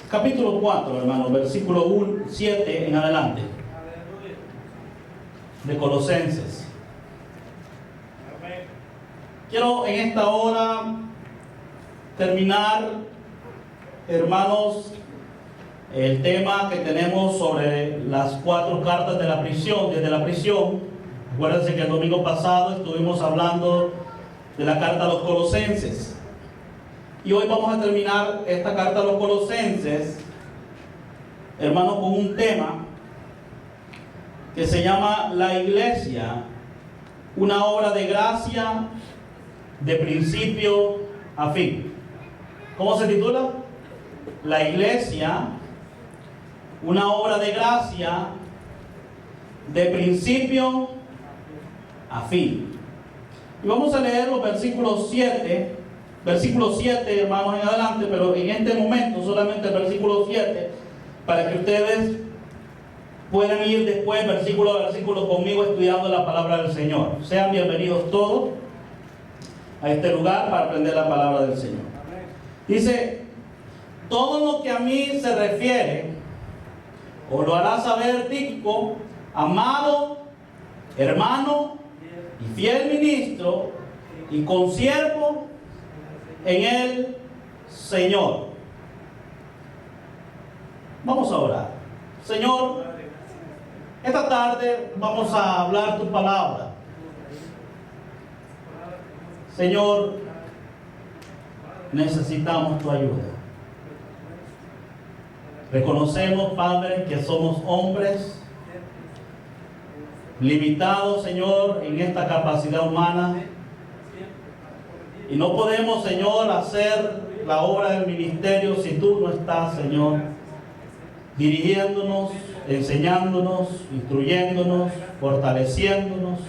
capítulo 4, hermano, versículo 7 en adelante, de Colosenses. Quiero en esta hora terminar, hermanos, el tema que tenemos sobre las 4 cartas de la prisión, desde la prisión. Acuérdense que el domingo pasado estuvimos hablando de la carta a los Colosenses. Y hoy vamos a terminar esta carta a los Colosenses, hermanos, con un tema que se llama la iglesia, una obra de gracia de principio a fin. ¿Cómo se titula? La iglesia, una obra de gracia de principio a fin. Y vamos a leer los versículo 7, hermanos, en adelante, pero en este momento solamente el versículo 7, para que ustedes puedan ir después versículo a versículo conmigo estudiando la palabra del Señor. Sean bienvenidos todos a este lugar para aprender la palabra del Señor. Dice: todo lo que a mí se refiere, os lo hará saber Tíquico, amado hermano y fiel ministro y consiervo en el Señor. Vamos a orar. Señor, esta tarde vamos a hablar tu palabra. Señor, necesitamos tu ayuda. Reconocemos, Padre, que somos hombres limitados, Señor, en esta capacidad humana. Y no podemos, Señor, hacer la obra del ministerio si tú no estás, Señor, dirigiéndonos, enseñándonos, instruyéndonos, fortaleciéndonos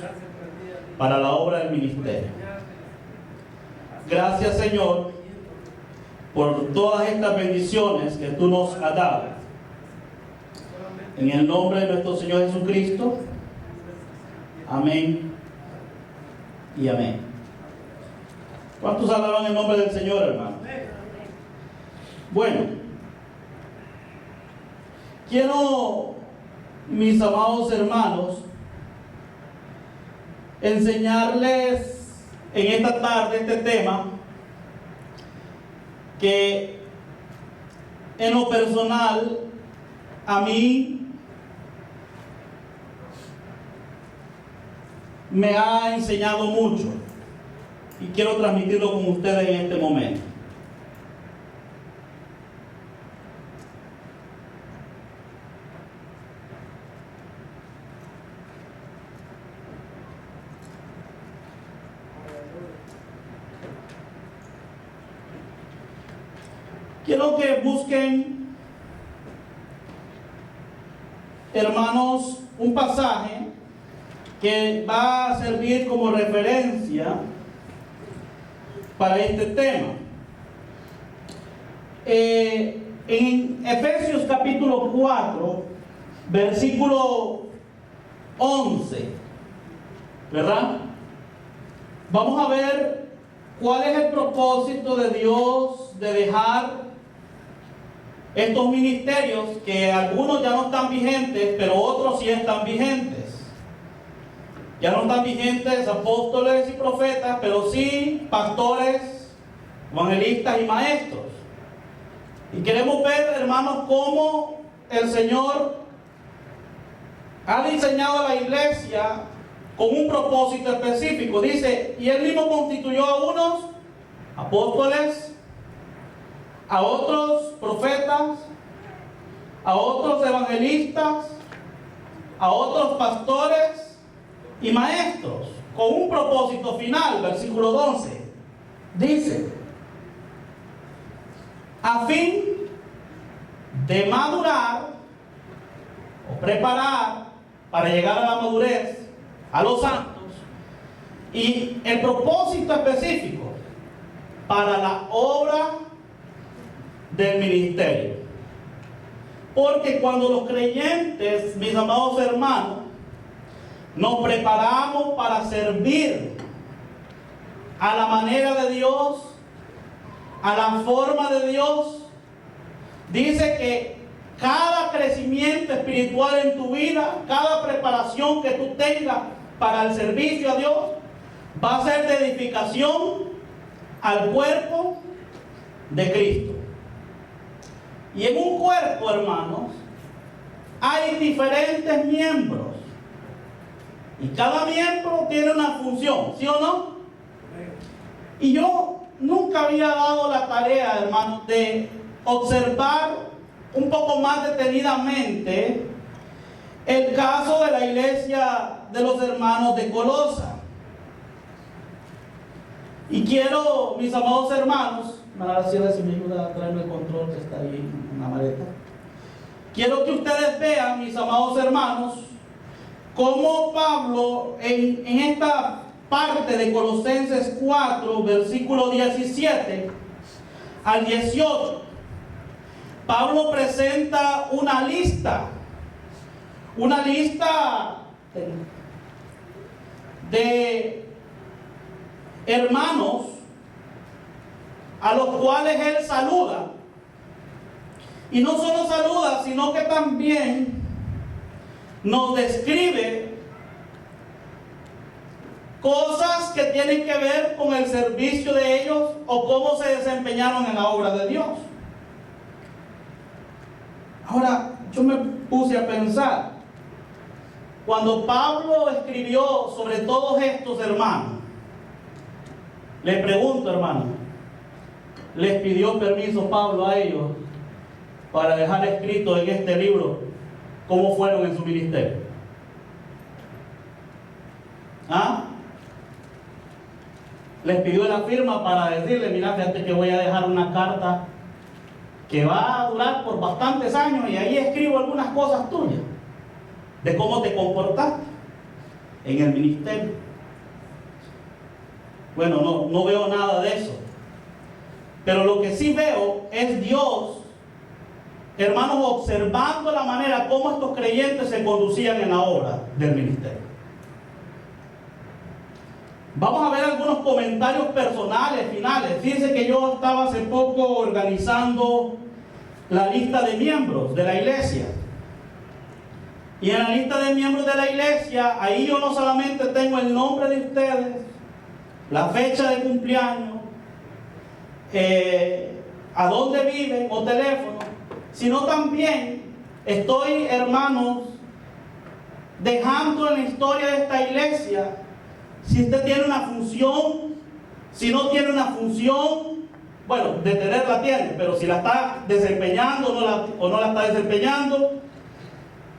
para la obra del ministerio. Gracias, Señor, por todas estas bendiciones que tú nos has dado. En el nombre de nuestro Señor Jesucristo. Amén y amén. ¿Cuántos alaban el nombre del Señor, hermano? Bueno, quiero, mis amados hermanos, enseñarles en esta tarde este tema que en lo personal a mí me ha enseñado mucho y quiero transmitirlo con ustedes en este momento. Quiero que busquen, hermanos, un pasaje que va a servir como referencia para este tema. En Efesios capítulo 4, versículo 11, ¿verdad? Vamos a ver cuál es el propósito de Dios de dejar estos ministerios, que algunos ya no están vigentes, pero otros sí están vigentes. Ya no están vigentes apóstoles y profetas, pero sí pastores, evangelistas y maestros. Y queremos ver, hermanos, cómo el Señor ha diseñado a la iglesia con un propósito específico. Dice: y Él mismo constituyó a unos apóstoles, a otros profetas, a otros evangelistas, a otros pastores y maestros, con un propósito final. Versículo 12 dice: a fin de madurar o preparar para llegar a la madurez a los santos. Y el propósito específico para la obra del ministerio. Porque cuando los creyentes, mis amados hermanos, nos preparamos para servir a la manera de Dios, a la forma de Dios, dice que cada crecimiento espiritual en tu vida, cada preparación que tú tengas para el servicio a Dios, va a ser de edificación al cuerpo de Cristo. Y en un cuerpo, hermanos, hay diferentes miembros. Y cada miembro tiene una función, ¿sí o no? Y yo nunca había dado la tarea, hermanos, de observar un poco más detenidamente el caso de la iglesia de los hermanos de Colosa. Y quiero, mis amados hermanos, Maracela, si me ayuda a traerme el control que está ahí en la maleta. Quiero que ustedes vean, mis amados hermanos, cómo Pablo en esta parte de Colosenses 4, versículo 17 al 18, Pablo presenta una lista de hermanos a los cuales él saluda. Y no solo saluda, sino que también nos describe cosas que tienen que ver con el servicio de ellos o cómo se desempeñaron en la obra de Dios. Ahora, yo me puse a pensar, cuando Pablo escribió sobre todos estos hermanos, le pregunto, hermano, ¿les pidió permiso Pablo a ellos para dejar escrito en este libro cómo fueron en su ministerio? ¿Ah? Les pidió la firma para decirle, mira, fíjate que voy a dejar una carta que va a durar por bastantes años y ahí escribo algunas cosas tuyas de cómo te comportaste en el ministerio. Bueno, no veo nada de eso, pero lo que sí veo es Dios, hermanos, observando la manera como estos creyentes se conducían en la obra del ministerio. Vamos a ver algunos comentarios personales, finales. Fíjense que yo estaba hace poco organizando la lista de miembros de la iglesia. Y en la lista de miembros de la iglesia, ahí yo no solamente tengo el nombre de ustedes, la fecha de cumpleaños, a dónde viven o teléfono, sino también estoy, hermanos, dejando en la historia de esta iglesia si usted tiene una función, si no tiene una función, bueno, de tenerla tiene, pero si la está desempeñando o no la está desempeñando,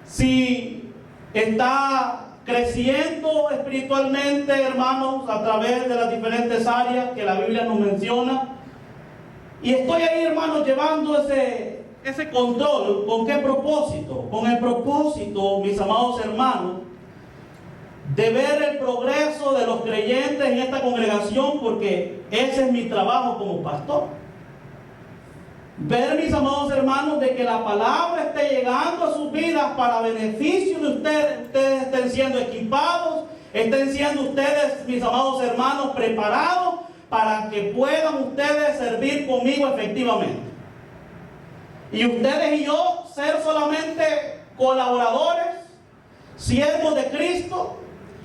si está creciendo espiritualmente, hermanos, a través de las diferentes áreas que la Biblia nos menciona. Y estoy ahí, hermanos, llevando ese control. ¿Con qué propósito? Con el propósito, mis amados hermanos, de ver el progreso de los creyentes en esta congregación, porque ese es mi trabajo como pastor. Ver, mis amados hermanos, de que la palabra esté llegando a sus vidas para beneficio de ustedes. Ustedes estén siendo equipados, estén siendo ustedes, mis amados hermanos, preparados para que puedan ustedes servir conmigo efectivamente. Y ustedes y yo ser solamente colaboradores, siervos de Cristo,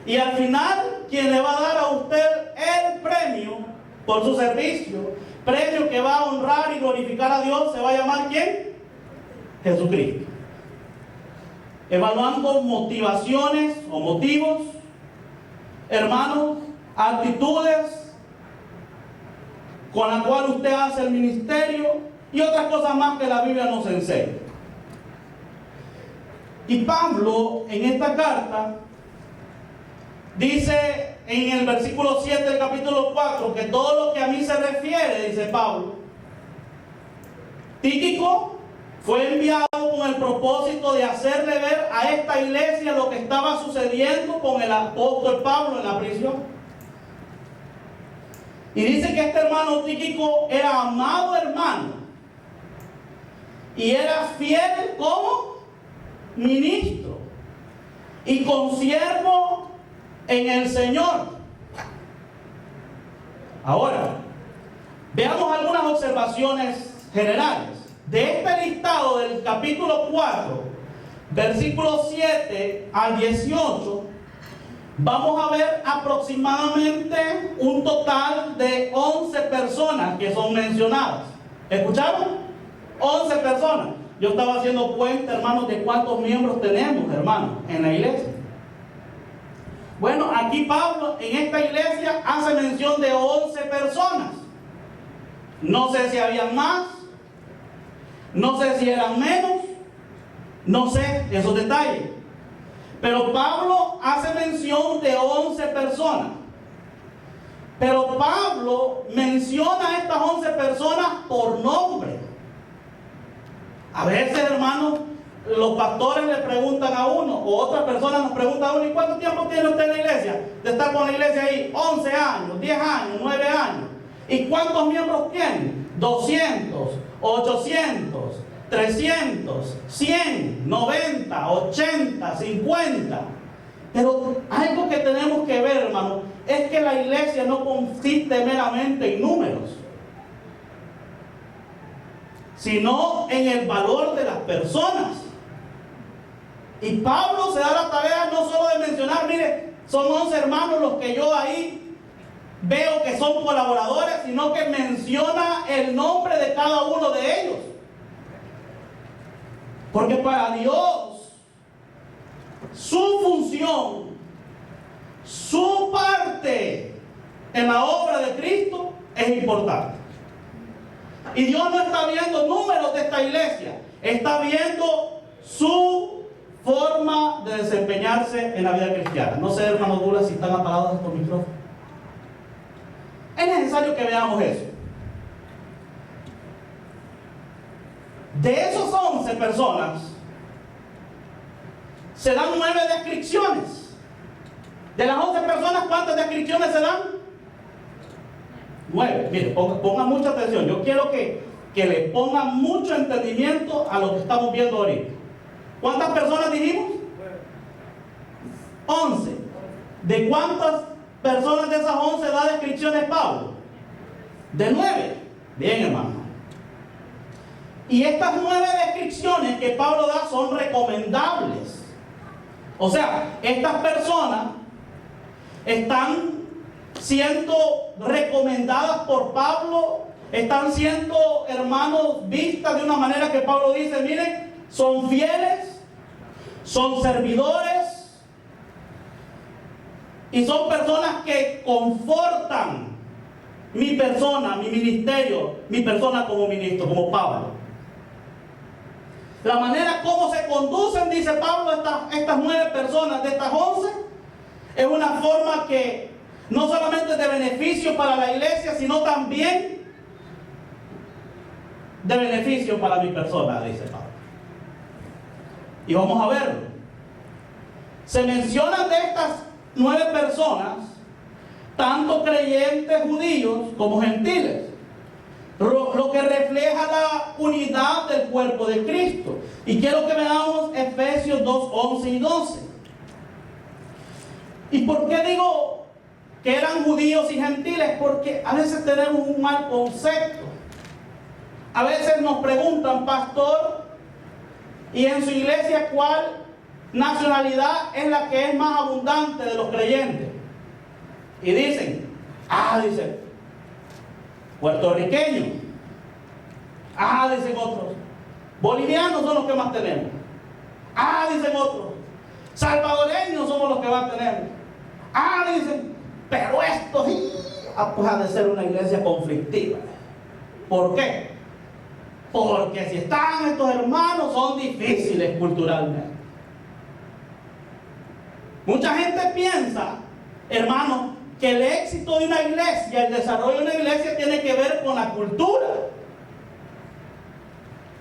y al final quien le va a dar a usted el premio por su servicio, premio que va a honrar y glorificar a Dios, se va a llamar ¿quién? Jesucristo. Evaluando motivaciones o motivos, hermanos, actitudes con la cual usted hace el ministerio y otras cosas más que la Biblia nos enseña. Y Pablo en esta carta dice en el versículo 7 del capítulo 4 que todo lo que a mí se refiere, dice Pablo, Tíquico fue enviado con el propósito de hacerle ver a esta iglesia lo que estaba sucediendo con el apóstol Pablo en la prisión. Y dice que este hermano Tíquico era amado hermano y era fiel como ministro y consiervo en el Señor. Ahora, veamos algunas observaciones generales. de este listado del capítulo 4, versículos 7 al 18, vamos a ver aproximadamente un total de 11 personas que son mencionadas. ¿Escucharon? 11 personas. Yo estaba haciendo cuenta, hermanos, de cuántos miembros tenemos, hermanos, en la iglesia. Bueno, aquí Pablo en esta iglesia hace mención de 11 personas. No sé si habían más, no sé si eran menos, no sé esos detalles. Pero Pablo hace mención de 11 personas. Pero Pablo menciona a estas 11 personas por nombre. A veces, hermanos, los pastores le preguntan a uno, o otras personas nos preguntan a uno: ¿y cuánto tiempo tiene usted en la iglesia? De estar con la iglesia ahí, 11 años, 10 años, 9 años. ¿Y cuántos miembros tiene? 200, 800, 300, 100, 90, 80, 50. Pero algo que tenemos que ver, hermano, es que la iglesia no consiste meramente en números, sino en el valor de las personas. Y Pablo se da la tarea no solo de mencionar: mire, son 11 hermanos los que yo ahí veo que son colaboradores, sino que menciona el nombre de cada uno de ellos. Porque para Dios, su función, su parte en la obra de Cristo es importante. Y Dios no está viendo números de esta iglesia, está viendo su forma de desempeñarse en la vida cristiana. No sé, hermano Douglas, si están apagados estos micrófonos. Es necesario que veamos eso. De esos 11 personas, se dan 9 descripciones. De las 11 personas, ¿cuántas descripciones se dan? 9. Mire, pongan mucha atención. Yo quiero que le pongan mucho entendimiento a lo que estamos viendo ahorita. ¿Cuántas personas dijimos? 11. ¿De cuántas personas de esas 11 da descripciones Pablo? De 9. Bien, hermano. Y estas 9 descripciones que Pablo da son recomendables. O sea, estas personas están siendo recomendadas por Pablo, están siendo, hermanos, vistas de una manera que Pablo dice: miren, son fieles, son servidores y son personas que confortan mi persona, mi ministerio, mi persona como ministro, como Pablo. La manera como se conducen, dice Pablo, estas 9 personas de estas 11, es una forma que no solamente es de beneficio para la iglesia, sino también de beneficio para mi persona, dice Pablo. Y vamos a verlo. Se mencionan de estas 9 personas tanto creyentes judíos como gentiles, lo que refleja la unidad del cuerpo de Cristo. Y quiero que veamos Efesios 2, 11 y 12. ¿Y por qué digo que eran judíos y gentiles? Porque a veces tenemos un mal concepto. A veces nos preguntan: pastor, ¿y en su iglesia cuál nacionalidad es la que es más abundante de los creyentes? Y dicen: dicen, puertorriqueños. Dicen otros, bolivianos son los que más tenemos. Dicen otros, salvadoreños somos los que más tenemos. Dicen, pero esto pues ha de ser una iglesia conflictiva. ¿Por qué? Porque si están estos hermanos, son difíciles culturalmente. Mucha gente piensa, hermano, que el éxito de una iglesia, el desarrollo de una iglesia, tiene que ver con la cultura.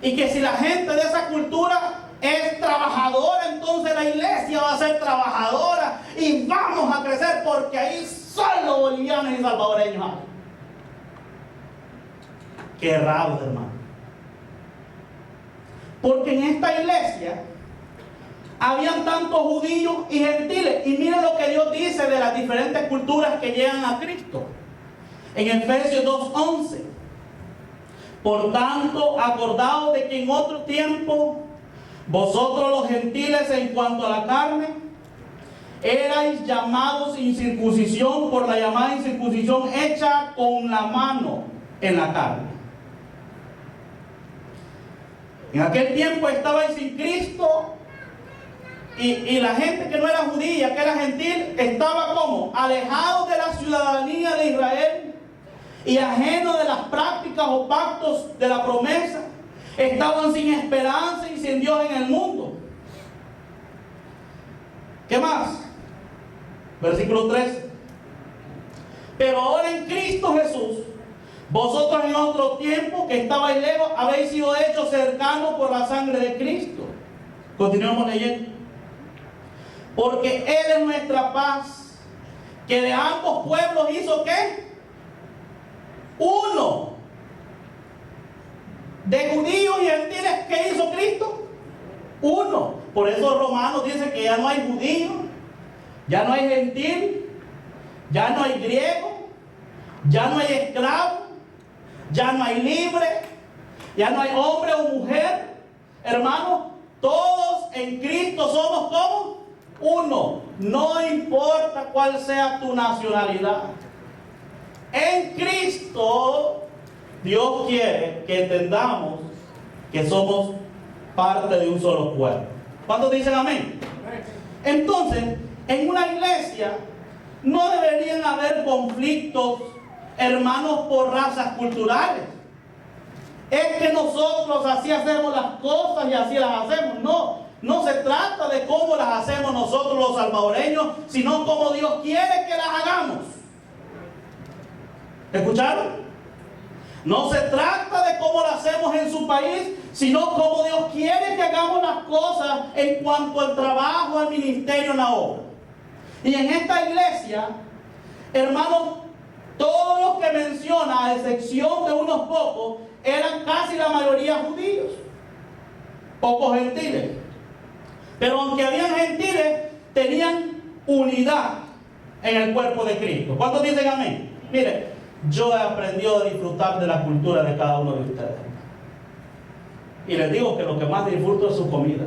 Y que si la gente de esa cultura es trabajadora, entonces la iglesia va a ser trabajadora y vamos a crecer, porque ahí solo bolivianos y salvadoreños hay. Qué raro, hermano. Porque en esta iglesia habían tantos judíos y gentiles. Y miren lo que Dios dice de las diferentes culturas que llegan a Cristo. En Efesios 2:11. Por tanto, acordaos de que en otro tiempo, vosotros los gentiles en cuanto a la carne, erais llamados incircuncisión por la llamada incircuncisión hecha con la mano en la carne. En aquel tiempo estabais sin Cristo y la gente que no era judía, que era gentil, estaba como alejado de la ciudadanía de Israel y ajeno de las prácticas o pactos de la promesa. Estaban sin esperanza y sin Dios en el mundo. ¿Qué más? Versículo 13. Pero ahora en Cristo Jesús, vosotros en otro tiempo que estabais lejos, habéis sido hechos cercanos por la sangre de Cristo. Continuemos leyendo. Porque Él es nuestra paz, que de ambos pueblos hizo ¿qué? Uno. De judíos y gentiles, ¿qué hizo Cristo? Uno. Por eso Romanos dice que ya no hay judío, ya no hay gentil, ya no hay griego, ya no hay esclavo, ya no hay libre, ya no hay hombre o mujer. Hermanos, todos en Cristo somos como uno. No importa cuál sea tu nacionalidad. En Cristo, Dios quiere que entendamos que somos parte de un solo cuerpo. ¿Cuántos dicen amén? Entonces, en una iglesia no deberían haber conflictos, hermanos, por razas culturales. Es que nosotros así hacemos las cosas y así las hacemos. No se trata de cómo las hacemos nosotros los salvadoreños, sino cómo Dios quiere que las hagamos. ¿Escucharon? No se trata de cómo lo hacemos en su país, sino cómo Dios quiere que hagamos las cosas en cuanto al trabajo, al ministerio, a la obra. Y en esta iglesia, hermanos, todos los que menciona, a excepción de unos pocos, eran casi la mayoría judíos, pocos gentiles. Pero aunque habían gentiles, tenían unidad en el cuerpo de Cristo. ¿Cuántos dicen amén? Mire, yo he aprendido a disfrutar de la cultura de cada uno de ustedes. Y les digo que lo que más disfruto es su comida.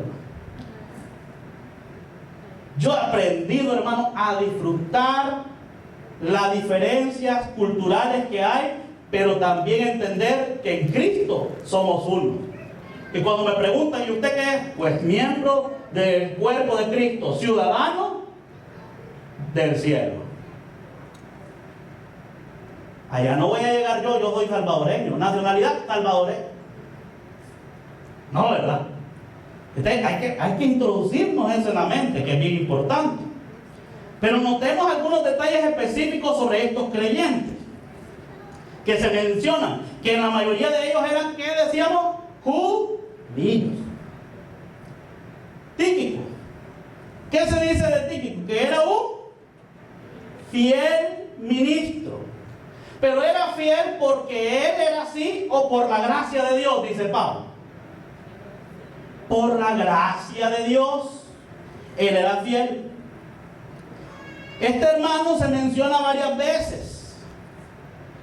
Yo he aprendido, hermano, a disfrutar las diferencias culturales que hay, pero también entender que en Cristo somos uno. Y cuando me preguntan, ¿y usted qué es? Pues miembro del cuerpo de Cristo, ciudadano del cielo. Allá no voy a llegar yo soy salvadoreño, nacionalidad salvadoreña. No, ¿verdad? Entonces hay que introducirnos eso en la mente, que es bien importante. Pero notemos algunos detalles específicos sobre estos creyentes que se mencionan, que la mayoría de ellos eran, ¿qué decíamos? Judíos. Tíquico. ¿Qué se dice de Tíquico? Que era un fiel ministro. Pero era fiel porque él era así o por la gracia de Dios, dice Pablo. Por la gracia de Dios, él era fiel. Este hermano se menciona varias veces.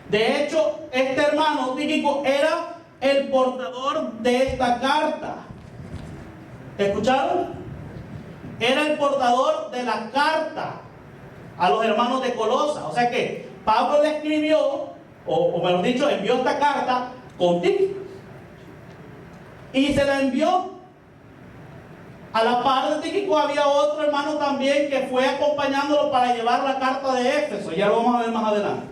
De hecho, este hermano Tíquico era el portador de esta carta. ¿Escucharon? Era el portador de la carta a los hermanos de Colosa. O sea que Pablo le escribió, o mejor dicho, envió esta carta con Tíquico. Y se la envió. A la par de Tíquico había otro hermano también que fue acompañándolo para llevar la carta de Éfeso. Ya lo vamos a ver más adelante.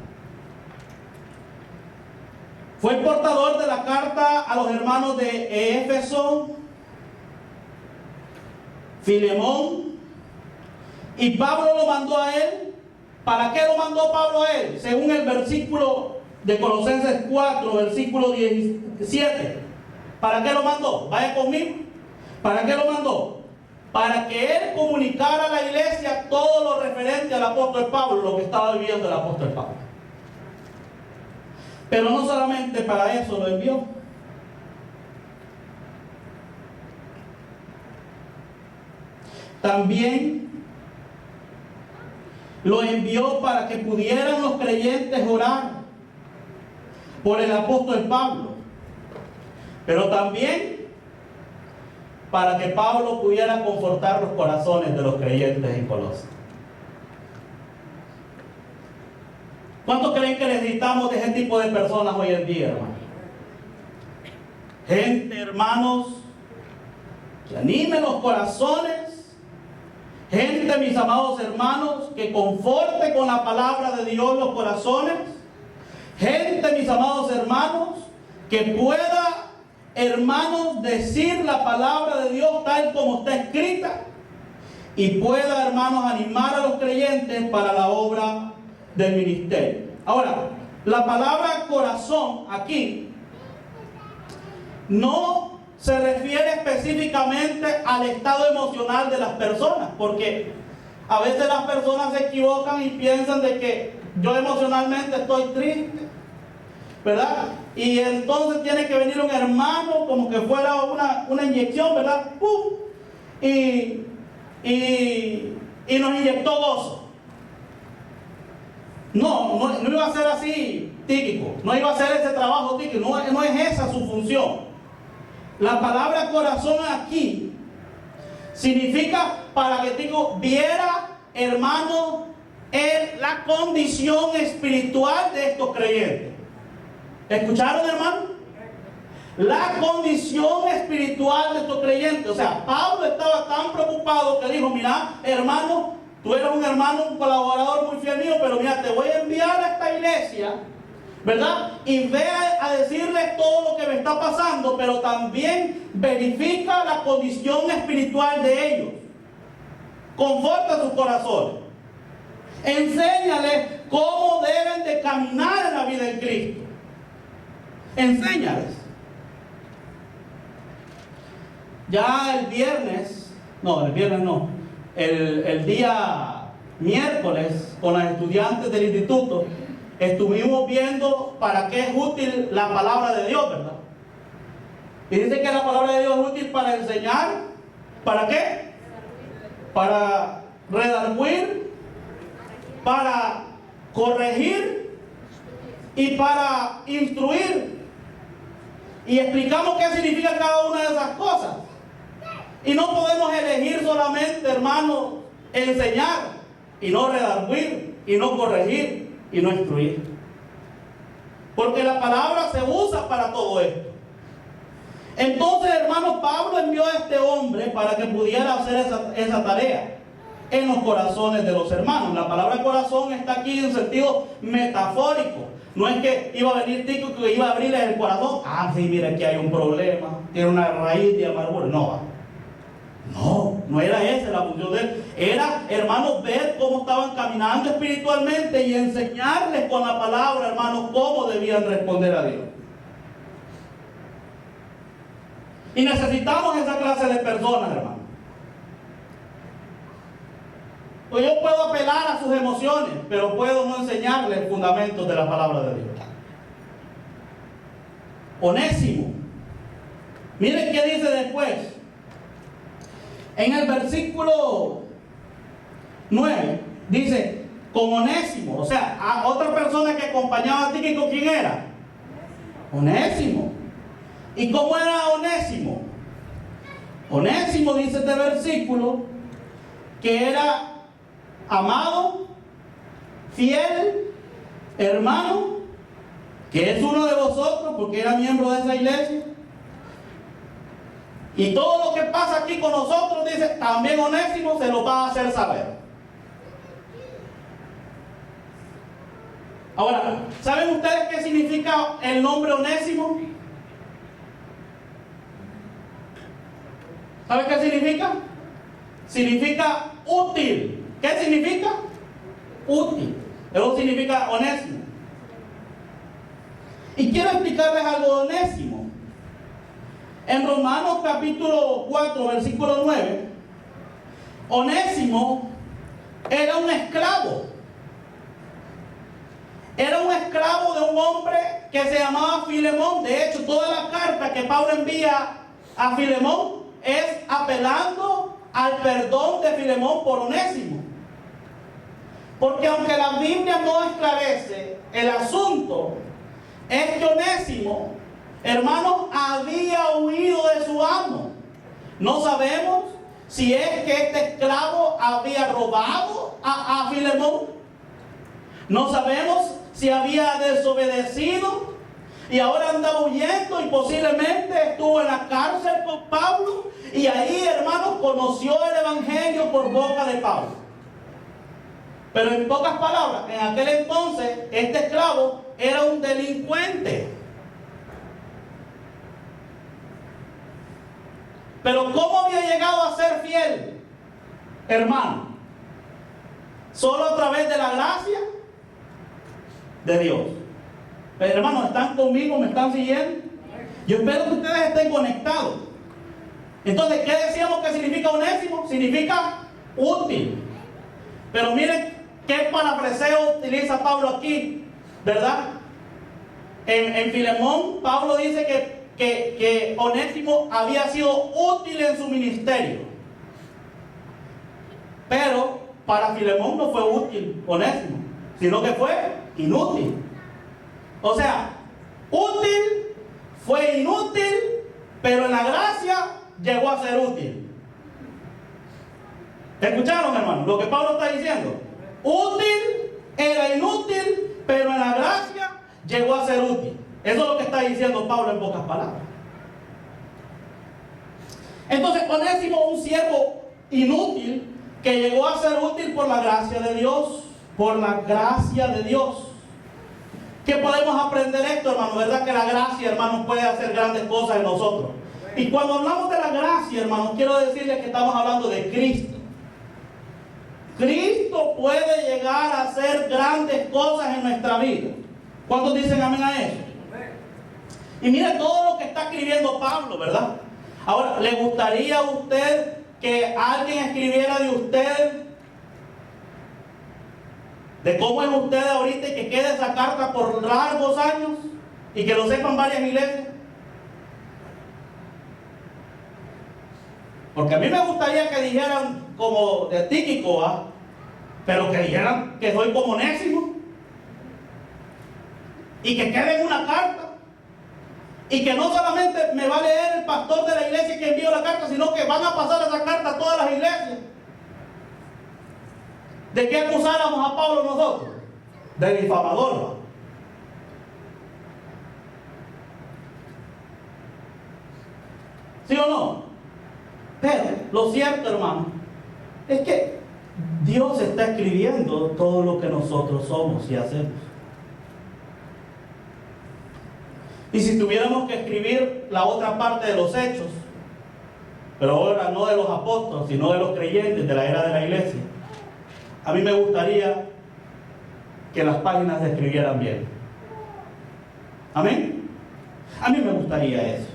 Fue el portador de la carta a los hermanos de Éfeso, Filemón, y Pablo lo mandó a él. ¿Para qué lo mandó Pablo a él? Según el versículo de Colosenses 4, versículo 17. ¿Para qué lo mandó? Vaya conmigo. ¿Para qué lo mandó? Para que él comunicara a la iglesia todo lo referente al apóstol Pablo, lo que estaba viviendo el apóstol Pablo. Pero no solamente para eso lo envió. También lo envió para que pudieran los creyentes orar por el apóstol Pablo. pero también para que Pablo pudiera confortar los corazones de los creyentes en Colosas. ¿Cuántos creen que necesitamos de ese tipo de personas hoy en día, hermano? Gente, hermanos, que anime los corazones. Gente, mis amados hermanos, que conforte con la palabra de Dios los corazones. Gente, mis amados hermanos, que pueda, hermanos, decir la palabra de Dios tal como está escrita. Y pueda, hermanos, animar a los creyentes para la obra del ministerio. Ahora, la palabra corazón aquí no se refiere específicamente al estado emocional de las personas, porque a veces las personas se equivocan y piensan de que yo emocionalmente estoy triste, ¿verdad? Y entonces tiene que venir un hermano como que fuera una inyección, ¿verdad? ¡Pum! Y nos inyectó gozo. No iba a ser así Tíquico, no iba a ser ese trabajo Tíquico, no es esa su función. La palabra corazón aquí significa para que Tíquico viera, hermano, la condición espiritual de estos creyentes. ¿Escucharon, hermano? La condición espiritual de estos creyentes. O sea, Pablo estaba tan preocupado que dijo, mira, hermano, tú eres un hermano, un colaborador muy fiel mío, pero mira, te voy a enviar a esta iglesia, ¿verdad? Y ve a decirles todo lo que me está pasando, pero también verifica la condición espiritual de ellos. Conforta sus corazones. Enséñales cómo deben de caminar en la vida en Cristo. Enséñales. Ya el día miércoles, con los estudiantes del instituto, estuvimos viendo para qué es útil la palabra de Dios, ¿verdad? Y dice que la palabra de Dios es útil para enseñar. ¿Para qué? Para redarguir, para corregir y para instruir. Y explicamos qué significa cada una de esas cosas. Y no podemos elegir solamente, hermano, enseñar y no redarguir y no corregir y no instruir. Porque la palabra se usa para todo esto. Entonces, hermano, Pablo envió a este hombre para que pudiera hacer esa tarea en los corazones de los hermanos. La palabra corazón está aquí en sentido metafórico. No es que iba a venir Tico que iba a abrirle el corazón. Ah, sí, mira, aquí hay un problema, tiene una raíz de amargura. No era esa la función de él. Era, hermanos, ver cómo estaban caminando espiritualmente y enseñarles con la palabra, hermanos, cómo debían responder a Dios. Y necesitamos esa clase de personas, hermanos. Pues yo puedo apelar a sus emociones, pero puedo no enseñarles fundamentos de la palabra de Dios. Onésimo. Miren qué dice después. En el versículo 9 dice, con Onésimo, o sea, a otra persona que acompañaba a Tíquico, ¿quién era? Onésimo. ¿Y cómo era Onésimo? Onésimo, dice este versículo, que era amado, fiel, hermano, que es uno de vosotros porque era miembro de esa iglesia. Y todo lo que pasa aquí con nosotros, dice, también Onésimo se lo va a hacer saber. Ahora, ¿saben ustedes qué significa el nombre Onésimo? ¿Saben qué significa? Significa útil. ¿Qué significa? Útil. Eso significa Onésimo. Y quiero explicarles algo de Onésimo. En Romanos capítulo 4, versículo 9, Onésimo era un esclavo. Era un esclavo de un hombre que se llamaba Filemón. De hecho, toda la carta que Pablo envía a Filemón es apelando al perdón de Filemón por Onésimo. Porque aunque la Biblia no esclarece el asunto, es que Onésimo hermanos, había huido de su amo. No sabemos si es que este esclavo había robado a Filemón. No sabemos si había desobedecido y ahora andaba huyendo y posiblemente estuvo en la cárcel con Pablo. Y ahí, hermanos, conoció el evangelio por boca de Pablo. Pero en pocas palabras, en aquel entonces, este esclavo era un delincuente. Pero ¿cómo había llegado a ser fiel, hermano? Solo a través de la gracia de Dios. Pero, hermanos, ¿están conmigo? ¿Me están siguiendo? Yo espero que ustedes estén conectados. Entonces, ¿qué decíamos que significa onésimo? Significa útil. Pero miren qué parafraseo utiliza Pablo aquí, ¿verdad? En Filemón, Pablo dice que Onésimo había sido útil en su ministerio. Pero para Filemón no fue útil Onésimo, sino que fue inútil. O sea, útil, fue inútil, pero en la gracia llegó a ser útil. ¿Escucharon, hermano, lo que Pablo está diciendo? Útil, era inútil, pero en la gracia llegó a ser útil. Eso es lo que está diciendo Pablo en pocas palabras. Entonces, Onésimo, un siervo inútil que llegó a ser útil por la gracia de Dios. Por la gracia de Dios. ¿Qué podemos aprender esto, hermano? ¿Verdad que la gracia, hermano, puede hacer grandes cosas en nosotros? Y cuando hablamos de la gracia, hermano, quiero decirles que estamos hablando de Cristo. Cristo puede llegar a hacer grandes cosas en nuestra vida. ¿Cuántos dicen amén a eso? Y mire todo lo que está escribiendo Pablo, ¿verdad? Ahora, ¿le gustaría a usted que alguien escribiera de usted, de cómo es usted ahorita, y que quede esa carta por largos años y que lo sepan varias iglesias? Porque a mí me gustaría que dijeran como de Tíquico, ¿ah? Pero que dijeran que soy como Onésimo y que quede en una carta. Y que no solamente me va a leer el pastor de la iglesia que envió la carta, sino que van a pasar esa carta a todas las iglesias. ¿De qué acusáramos a Pablo nosotros? De difamador, ¿no? ¿Sí o no? Pero lo cierto, hermano, es que Dios está escribiendo todo lo que nosotros somos y hacemos. Y si tuviéramos que escribir la otra parte de los hechos, pero ahora no de los apóstoles, sino de los creyentes de la era de la iglesia, a mí me gustaría que las páginas se escribieran bien. ¿Amén? A mí me gustaría eso.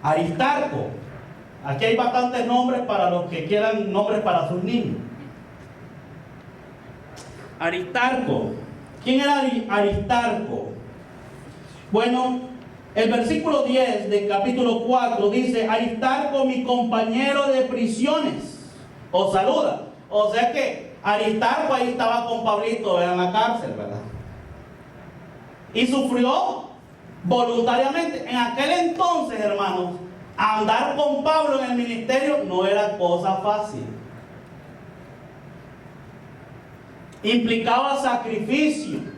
Aristarco. Aquí hay bastantes nombres para los que quieran nombres para sus niños. Aristarco. ¿Quién era Aristarco? Bueno, el versículo 10 del capítulo 4 dice: Aristarco, mi compañero de prisiones, os saluda. O sea que Aristarco ahí estaba con Pablito en la cárcel, ¿verdad? Y sufrió voluntariamente. En aquel entonces, hermanos, andar con Pablo en el ministerio no era cosa fácil. Implicaba sacrificio.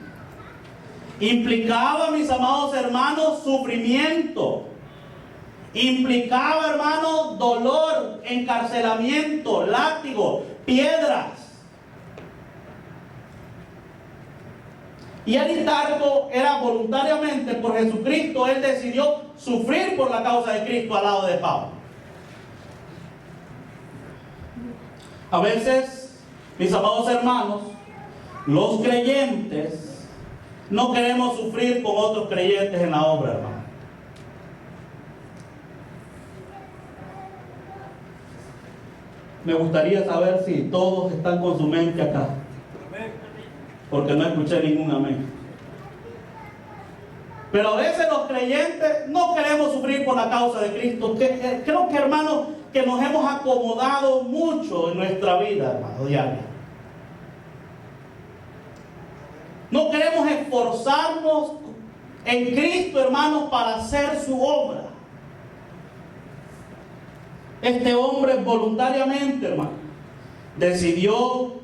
Implicaba, mis amados hermanos, sufrimiento. Implicaba, hermanos, dolor, encarcelamiento, látigo, piedras. Y Aristarco era voluntariamente por Jesucristo. Él decidió sufrir por la causa de Cristo al lado de Pablo. A veces, mis amados hermanos, los creyentes no queremos sufrir con otros creyentes en la obra, hermano. Me gustaría saber si todos están con su mente acá, porque no escuché ningún amén. Pero a veces los creyentes no queremos sufrir por la causa de Cristo. Creo que, hermanos, que nos hemos acomodado mucho en nuestra vida, hermano, diaria. No queremos esforzarnos en Cristo, hermanos, para hacer su obra. Este hombre voluntariamente, hermano, decidió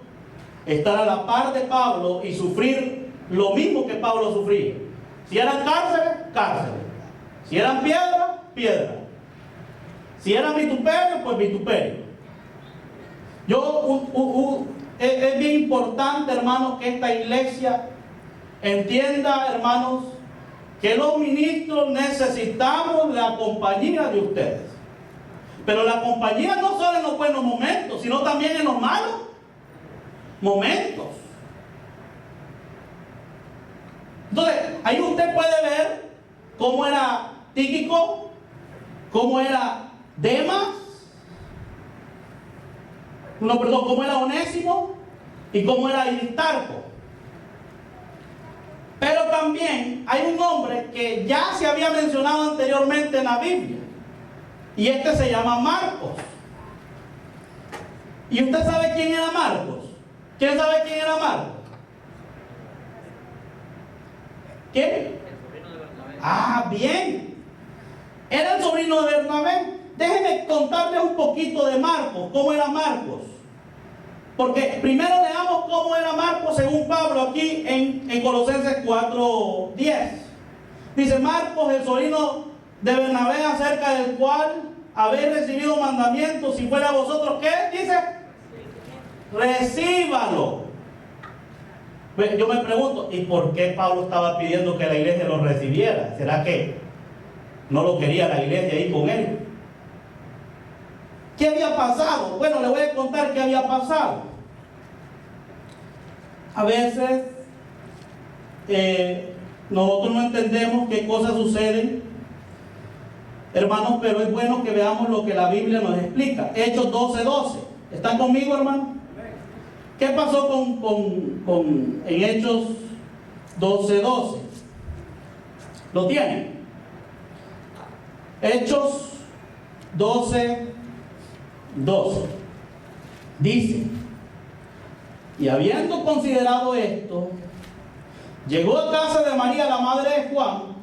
estar a la par de Pablo y sufrir lo mismo que Pablo sufría. Si eran cárceles, cárceles. Si eran piedras, piedras. Si eran vituperios, pues vituperios. Es bien importante, hermanos, que esta iglesia entienda, hermanos, que los ministros necesitamos la compañía de ustedes. Pero la compañía no solo en los buenos momentos, sino también en los malos momentos. Entonces, ahí usted puede ver cómo era Tíquico, cómo era Demas, cómo era Onésimo y cómo era Aristarco. Pero también hay un hombre que ya se había mencionado anteriormente en la Biblia, y este se llama Marcos. ¿Y usted sabe quién era Marcos? ¿Quién sabe quién era Marcos? ¿Quién? El sobrino de Bernabé. Ah, bien. Era el sobrino de Bernabé. Déjenme contarles un poquito de Marcos, cómo era Marcos. Porque primero leamos cómo era Marcos según Pablo aquí en Colosenses 4:10. Dice: Marcos, el sobrino de Bernabé, acerca del cual habéis recibido mandamientos, si fuera a vosotros, ¿qué? Dice: recíbalo. Pues yo me pregunto, ¿y por qué Pablo estaba pidiendo que la iglesia lo recibiera? ¿Será que no lo quería la iglesia ahí con él? ¿Qué había pasado? Bueno, le voy a contar qué había pasado. A veces nosotros no entendemos qué cosas suceden, hermanos, pero es bueno que veamos lo que la Biblia nos explica. Hechos 12:12. ¿Están conmigo, hermano? ¿Qué pasó en Hechos 12:12? ¿Lo tienen? Hechos 12:12. Dice: y habiendo considerado esto, llegó a casa de María, la madre de Juan,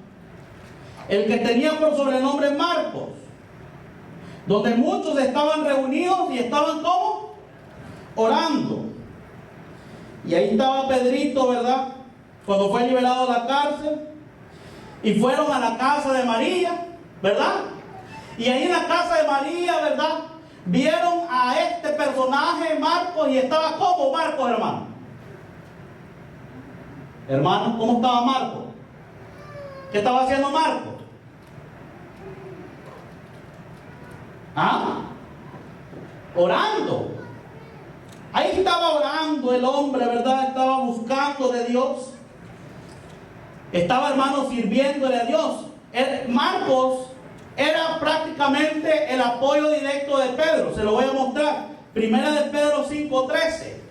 el que tenía por sobrenombre Marcos, donde muchos estaban reunidos y estaban ¿cómo? Orando. Y ahí estaba Pedrito, ¿verdad? Cuando fue liberado de la cárcel, y fueron a la casa de María, ¿verdad? Y ahí en la casa de María, ¿verdad?, vieron a este personaje Marcos, y estaba como Marcos, hermano. Hermano, ¿cómo estaba Marcos? ¿Qué estaba haciendo Marcos? ¿Ah? Orando. Ahí estaba orando el hombre, ¿verdad? Estaba buscando de Dios. Estaba, hermano, sirviéndole a Dios. Marcos era prácticamente el apoyo directo de Pedro. Se lo voy a mostrar. Primera de Pedro 5:13.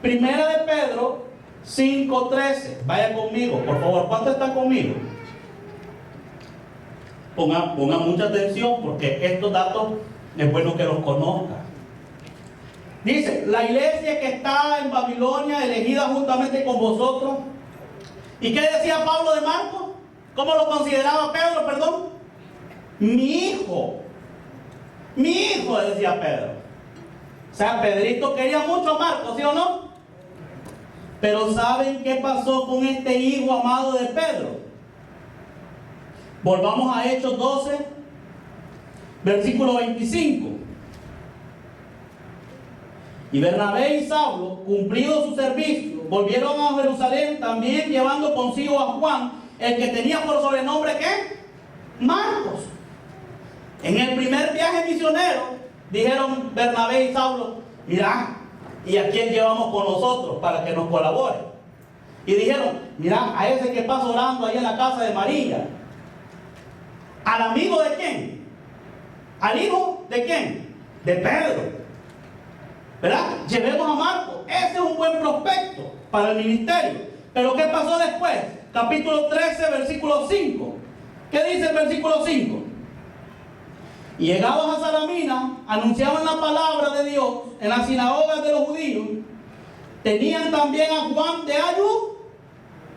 Primera de Pedro 5:13. Vaya conmigo, por favor. ¿Cuántos están conmigo? Ponga mucha atención, porque estos datos es bueno que los conozca. Dice: la iglesia que está en Babilonia, elegida juntamente con vosotros. ¿Y qué decía Pablo de Marcos? ¿Cómo lo consideraba Pedro, perdón? Mi hijo, decía Pedro. O sea, Pedrito quería mucho a Marcos, ¿sí o no? Pero ¿saben qué pasó con este hijo amado de Pedro? Volvamos a Hechos 12, versículo 25. Y Bernabé y Saulo, cumplido su servicio, volvieron a Jerusalén, también llevando consigo a Juan, el que tenía por sobrenombre, ¿qué? Marcos. En el primer viaje misionero, dijeron Bernabé y Saulo: mira, ¿y a quién llevamos con nosotros para que nos colabore? Y dijeron: mira, a ese que pasa orando ahí en la casa de María. ¿Al amigo de quién? ¿Al hijo de quién? De Pedro. ¿Verdad? Llevemos a Marcos. Ese es un buen prospecto para el ministerio. Pero ¿qué pasó después? Capítulo 13, versículo 5. ¿Qué dice el versículo 5? Y llegados a Salamina, anunciaban la palabra de Dios en las sinagogas de los judíos. Tenían también a Juan de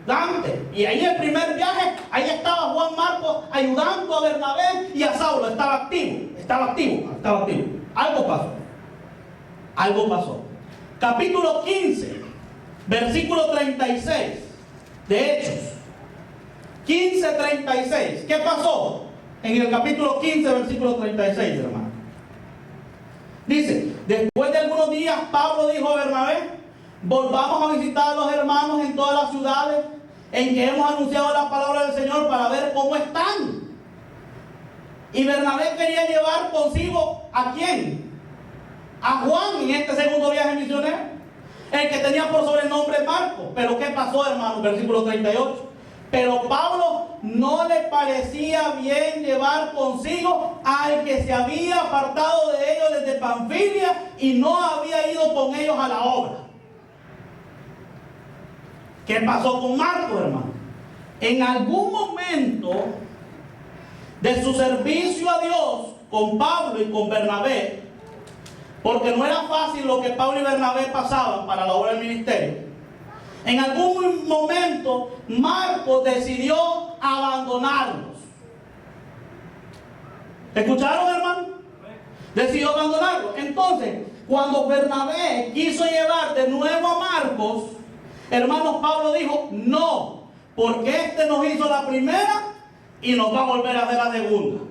Dante. Y ahí en el primer viaje, ahí estaba Juan Marcos ayudando a Bernabé y a Saulo. Estaba activo. Algo pasó. Algo pasó. Capítulo 15, versículo 36 de Hechos. 15:36. ¿Qué pasó en el capítulo 15, versículo 36, hermano? Dice, después de algunos días, Pablo dijo a Bernabé: volvamos a visitar a los hermanos en todas las ciudades en que hemos anunciado la palabra del Señor para ver cómo están. Y Bernabé quería llevar consigo ¿a quién? A Juan en este segundo viaje misionero, el que tenía por sobrenombre Marcos. Pero ¿qué pasó, hermano? Versículo 38. Pero Pablo no le parecía bien llevar consigo al que se había apartado de ellos desde Panfilia y no había ido con ellos a la obra. ¿Qué pasó con Marcos, hermano? En algún momento de su servicio a Dios con Pablo y con Bernabé, porque no era fácil lo que Pablo y Bernabé pasaban para la obra del ministerio, en algún momento Marcos decidió abandonarlos. ¿Escucharon, hermano? Decidió abandonarlos. Entonces, cuando Bernabé quiso llevar de nuevo a Marcos, hermanos, Pablo dijo: no, porque este nos hizo la primera y nos va a volver a hacer la segunda.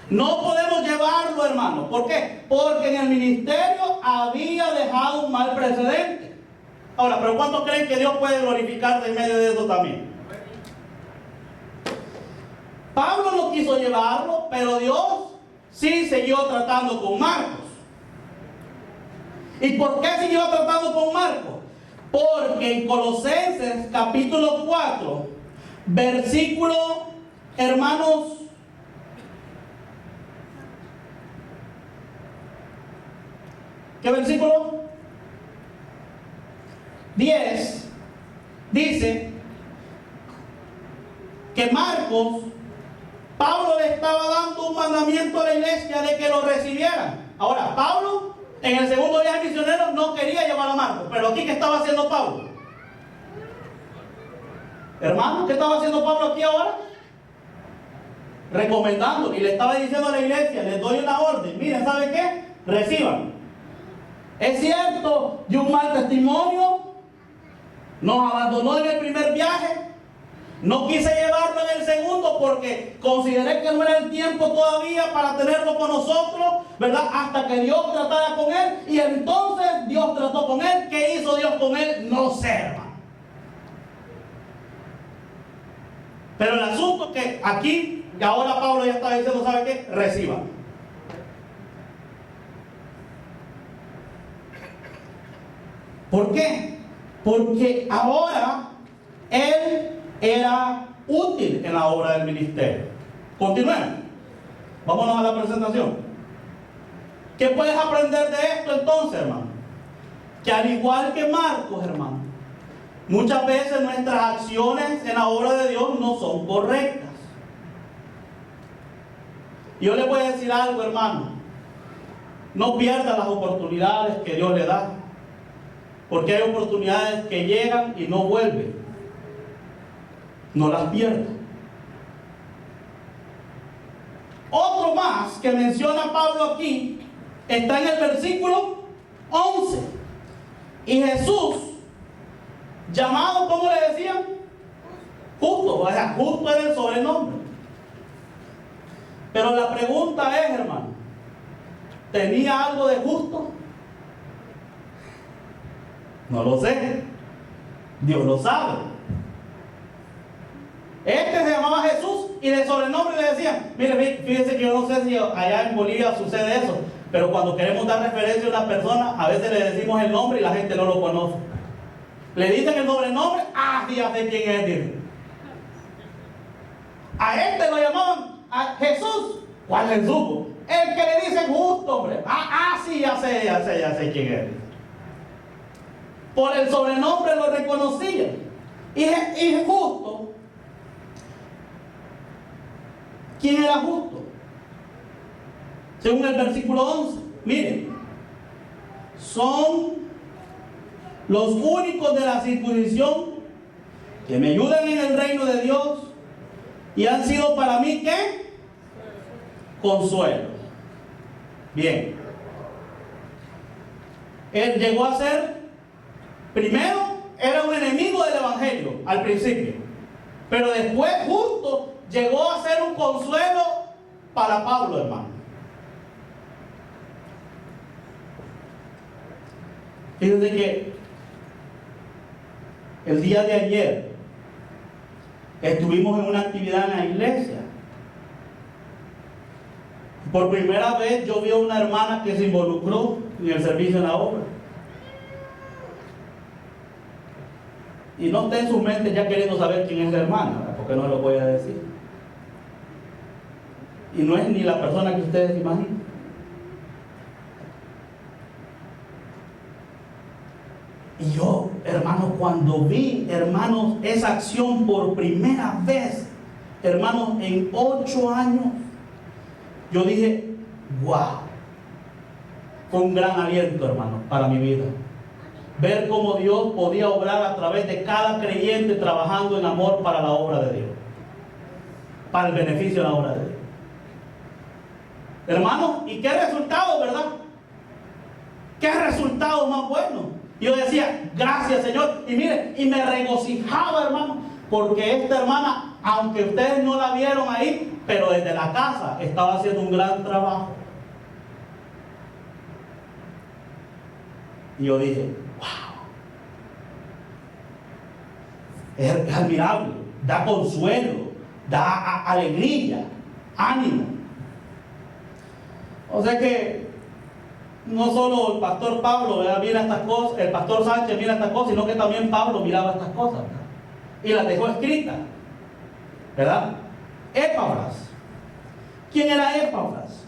No podemos llevarlo, hermano. ¿Por qué? Porque en el ministerio había dejado un mal precedente. Ahora, ¿pero cuántos creen que Dios puede glorificarse en medio de eso también? Pablo no quiso llevarlo, pero Dios sí siguió tratando con Marcos. ¿Y por qué siguió tratando con Marcos? Porque en Colosenses capítulo 4, versículo, hermanos, ¿qué versículo? 10, dice que Marcos, Pablo le estaba dando un mandamiento a la iglesia de que lo recibieran. Ahora, Pablo en el segundo viaje misionero no quería llevar a Marcos, pero aquí, ¿qué estaba haciendo Pablo? Hermano, ¿qué estaba haciendo Pablo aquí ahora? Recomendando, y le estaba diciendo a la iglesia: les doy una orden, miren, ¿saben qué? Reciban. Es cierto, dio un mal testimonio, nos abandonó en el primer viaje, no quise llevarlo en el segundo porque consideré que no era el tiempo todavía para tenerlo con nosotros, ¿verdad? Hasta que Dios tratara con él, y entonces Dios trató con él. ¿Qué hizo Dios con él? No sé, hermano. Pero el asunto es que aquí, y ahora Pablo ya está diciendo: ¿sabe qué? Reciban. ¿Por qué? Porque ahora él era útil en la obra del ministerio. Continuemos. Vámonos a la presentación. ¿Qué puedes aprender de esto entonces, hermano? Que al igual que Marcos, hermano, muchas veces nuestras acciones en la obra de Dios no son correctas. Yo le voy a decir algo, hermano: no pierda las oportunidades que Dios le da, porque hay oportunidades que llegan y no vuelven. No las pierda. Otro más que menciona Pablo aquí está en el versículo 11. Y Jesús, llamado, ¿cómo le decían? Justo. O sea, justo era el sobrenombre. Pero la pregunta es, hermano, ¿tenía algo de justo? No lo sé. Dios lo sabe. Este se llamaba Jesús y de sobrenombre le decían: mire, fíjese que yo no sé si allá en Bolivia sucede eso, pero cuando queremos dar referencia a una persona, a veces le decimos el nombre y la gente no lo conoce. Le dicen el sobrenombre: ah, sí, ya sé quién es, dice. A este lo llamaban a Jesús. ¿Cuál Jesús? El que le dicen justo, hombre. Sí, ya sé quién es. Por el sobrenombre lo reconocían. Y justo. ¿Quién era justo? Según el versículo 11, miren, son los únicos de la circuncisión que me ayudan en el reino de Dios y han sido para mí, ¿qué? Consuelo. Bien. Él llegó a ser, primero, era un enemigo del evangelio al principio, pero después justo llegó a ser un consuelo para Pablo, hermano. Fíjense que el día de ayer estuvimos en una actividad en la iglesia. Por primera vez yo vi a una hermana que se involucró en el servicio en la obra. Y no esté en su mente ya queriendo saber quién es la hermana, ¿verdad? Porque no lo voy a decir. Y no es ni la persona que ustedes imaginan. Y yo, hermanos, cuando vi, hermanos, esa acción por primera vez, hermanos, en 8 años, yo dije, wow, fue un gran aliento, hermanos, para mi vida. Ver cómo Dios podía obrar a través de cada creyente trabajando en amor para la obra de Dios, para el beneficio de la obra de Dios. Hermanos, ¿y qué resultado, verdad? ¿Qué resultado más bueno? Yo decía, gracias, Señor. Y mire, y me regocijaba, hermano, porque esta hermana, aunque ustedes no la vieron ahí, pero desde la casa estaba haciendo un gran trabajo. Y yo dije, wow, es admirable, da consuelo, da alegría, ánimo. O sea que no solo el pastor Pablo mira estas cosas, el pastor Sánchez mira estas cosas, sino que también Pablo miraba estas cosas, ¿verdad? Y las dejó escritas, ¿verdad? Epafras. ¿Quién era Epafras?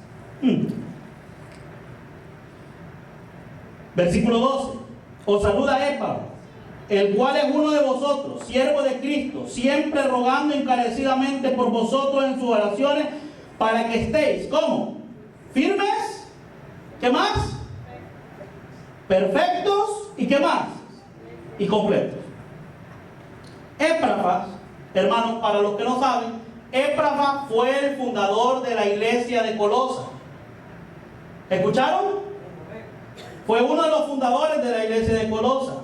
Versículo 12. Os saluda Epafras, el cual es uno de vosotros, siervo de Cristo, siempre rogando encarecidamente por vosotros en sus oraciones, para que estéis, ¿cómo? Firmes. ¿Qué más? Perfectos. ¿Y qué más? Y completos. Epafras, hermanos, para los que no saben, Epafras fue el fundador de la iglesia de Colosa. ¿Escucharon? Fue uno de los fundadores de la iglesia de Colosa.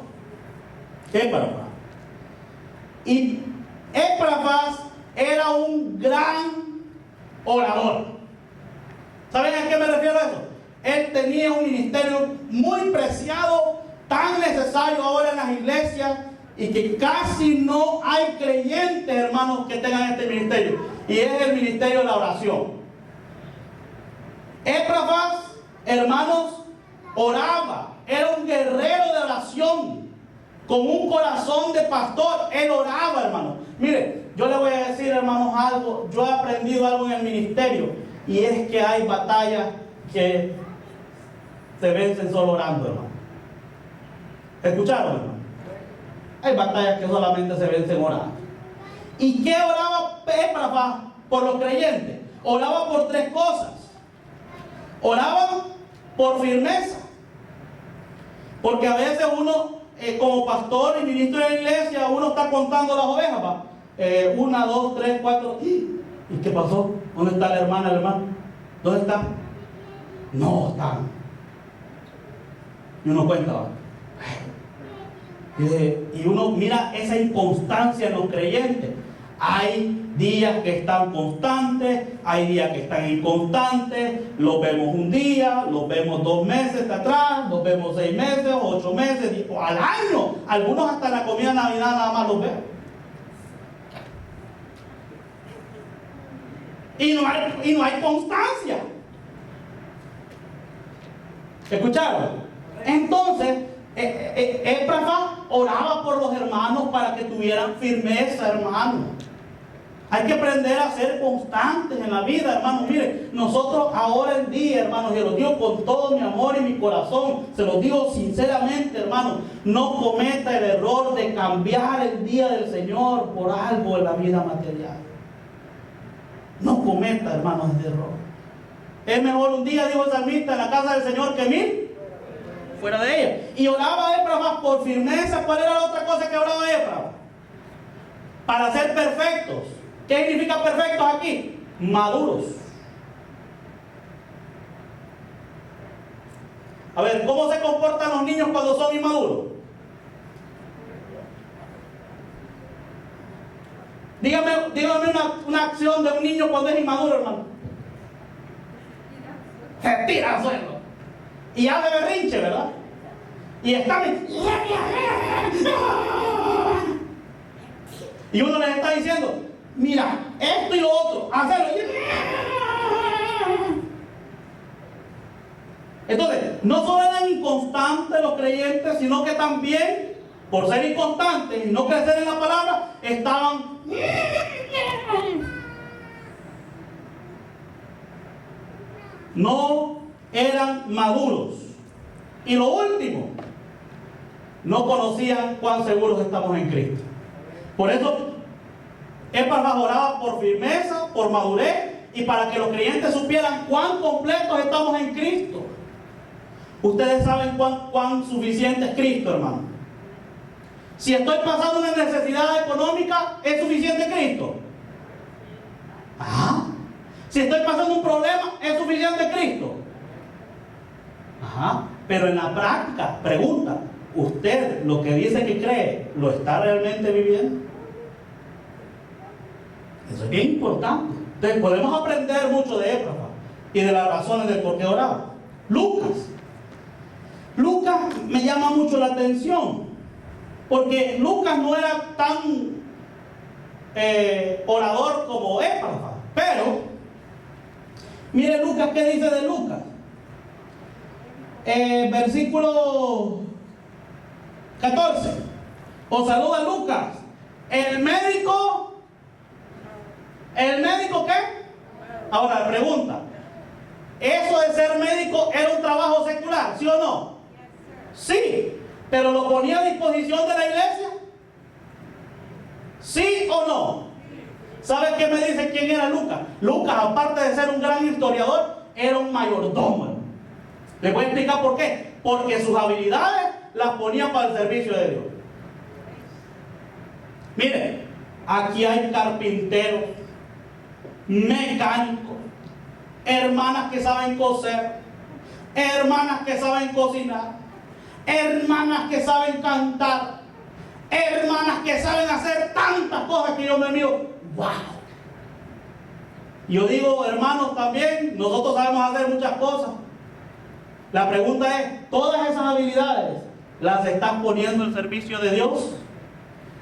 Epafras. Y Epafras era un gran orador. ¿Saben a qué me refiero a eso? Él tenía un ministerio muy preciado, tan necesario ahora en las iglesias, y que casi no hay creyentes, hermanos, que tengan este ministerio. Y es el ministerio de la oración. Epafras, hermanos, oraba. Era un guerrero de oración, con un corazón de pastor. Él oraba, hermanos. Mire, yo le voy a decir, hermanos, algo. Yo he aprendido algo en el ministerio, y es que hay batallas que se vencen solo orando, hermano. ¿Escucharon, hermano? Hay batallas que solamente se vencen orando. ¿Y qué oraba Epafras por los creyentes? Oraba por 3 cosas. Oraba por firmeza. Porque a veces uno, como pastor y ministro de la iglesia, uno está contando las ovejas, ¿va? 1, 2, 3, 4. ¿Y qué pasó? ¿Dónde está la hermana, el hermano? ¿Dónde está? No están. Y uno cuenta, ¿va? Y uno mira esa inconstancia en los creyentes. Hay días que están constantes, hay días que están inconstantes. Los vemos un día, los vemos 2 meses atrás, los vemos 6 meses, 8 meses, o al año. Algunos hasta en la comida de Navidad nada más los ven. Y no hay constancia. ¿Escucharon? Entonces, Epafras oraba por los hermanos para que tuvieran firmeza, hermano. Hay que aprender a ser constantes en la vida, hermano. Mire, nosotros ahora en día, hermanos, y lo digo con todo mi amor y mi corazón, se lo digo sinceramente, hermano, no cometa el error de cambiar el día del Señor por algo en la vida material. No cometa, hermanos, ese error. Es mejor un día, dijo el salmista, en la casa del Señor que 1000 fuera de ella. Y oraba Éfrafa por firmeza. ¿Cuál era la otra cosa que oraba Éfrafa? Para ser perfectos. ¿Qué significa perfectos aquí? Maduros. A ver, ¿cómo se comportan los niños cuando son inmaduros? Dígame una acción de un niño cuando es inmaduro, hermano. Se tira al suelo. Y hace berrinche, ¿verdad? Y está... Y uno les está diciendo, mira, esto y lo otro, hacerlo. Entonces, no solo eran inconstantes los creyentes, sino que también, por ser inconstantes y no crecer en la palabra, estaban... No eran maduros. Y lo último, no conocían cuán seguros estamos en Cristo. Por eso, Éfrafa oraba por firmeza, por madurez, y para que los creyentes supieran cuán completos estamos en Cristo. Ustedes saben cuán suficiente es Cristo, hermano. Si estoy pasando una necesidad económica, ¿es suficiente Cristo? Ajá. Si estoy pasando un problema, ¿es suficiente Cristo? Ajá. Pero en la práctica, pregunta, ¿usted lo que dice que cree, lo está realmente viviendo? Eso es bien importante. Entonces podemos aprender mucho de Éfrafa y de las razones del por qué oraba. Lucas me llama mucho la atención, porque Lucas no era tan orador como Éfrafa. Pero, mire Lucas, ¿qué dice de Lucas? Versículo 14. Os saluda Lucas, el médico ¿qué? Ahora, pregunta, ¿eso de ser médico era un trabajo secular, sí o no? Sí, pero ¿lo ponía a disposición de la iglesia? ¿Sí o no? ¿Saben qué me dice quién era Lucas? Lucas, aparte de ser un gran historiador, era un mayordomo. Les voy a explicar por qué. Porque sus habilidades las ponía para el servicio de Dios. Miren, aquí hay carpinteros, mecánicos, hermanas que saben coser, hermanas que saben cocinar, hermanas que saben cantar, hermanas que saben hacer tantas cosas que yo me miro, wow. Yo digo, hermanos, también nosotros sabemos hacer muchas cosas. La pregunta es, ¿todas esas habilidades las estás poniendo al servicio de Dios?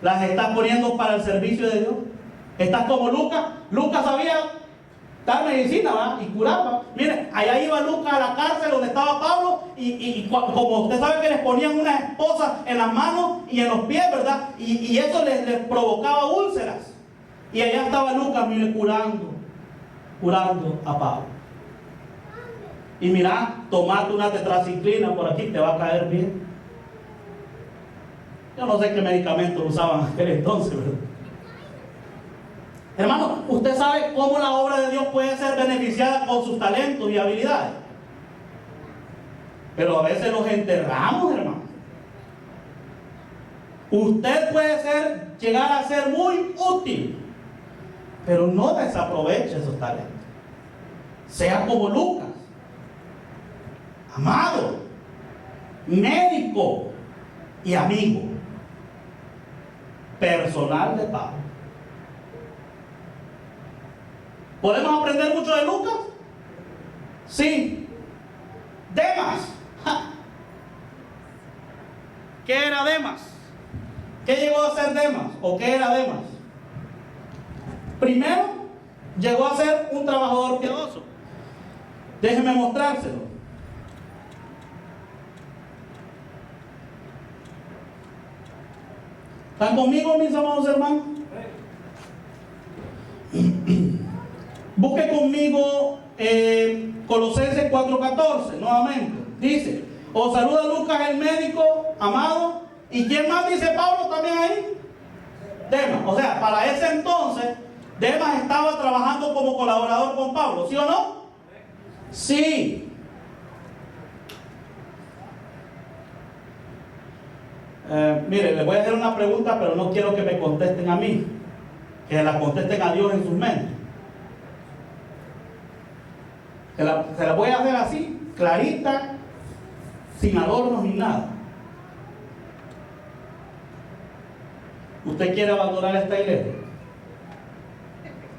¿Las estás poniendo para el servicio de Dios? ¿Estás como Lucas? Lucas sabía dar medicina, ¿verdad? Y curaba. Miren, allá iba Lucas a la cárcel donde estaba Pablo y como usted sabe que les ponían unas esposas en las manos y en los pies, ¿verdad? Y eso les provocaba úlceras. Y allá estaba Lucas, mire, curando a Pablo. Y mira, tomate una tetraciclina por aquí, te va a caer bien. Yo no sé qué medicamentos usaban aquel entonces, ¿verdad? Hermano, ¿usted sabe cómo la obra de Dios puede ser beneficiada con sus talentos y habilidades? Pero a veces los enterramos, hermano. Usted puede llegar a ser muy útil, pero no desaproveche esos talentos. Sea como Lucas, amado, médico y amigo personal de Pablo. ¿Podemos aprender mucho de Lucas? Sí. Demas. ¿Qué era Demas? ¿Qué llegó a ser Demas? ¿O qué era Demas? Primero, llegó a ser un trabajador piadoso. Déjenme mostrárselo. ¿Están conmigo, mis amados hermanos? Busque conmigo Colosenses 4:14, nuevamente. Dice, os saluda Lucas el médico, amado. ¿Y quién más dice Pablo también ahí? Demas. O sea, para ese entonces, Demas estaba trabajando como colaborador con Pablo, ¿sí o no? Sí. Mire, les voy a hacer una pregunta, pero no quiero que me contesten a mí, que la contesten a Dios en sus mentes. Se la voy a hacer así, clarita, sin adornos ni nada. ¿Usted quiere abandonar esta iglesia?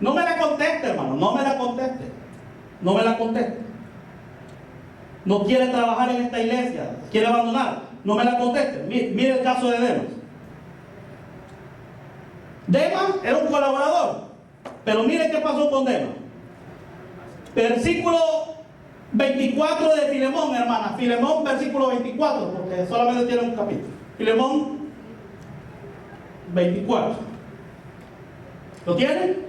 No me la conteste, hermano, no me la conteste. No me la conteste. No quiere trabajar en esta iglesia, quiere abandonar, no me la conteste. Mire el caso de Demas. Demas era un colaborador, pero mire qué pasó con Demas. Versículo 24 de Filemón, hermana. Filemón, versículo 24, porque solamente tiene un capítulo. Filemón 24. ¿Lo tienen?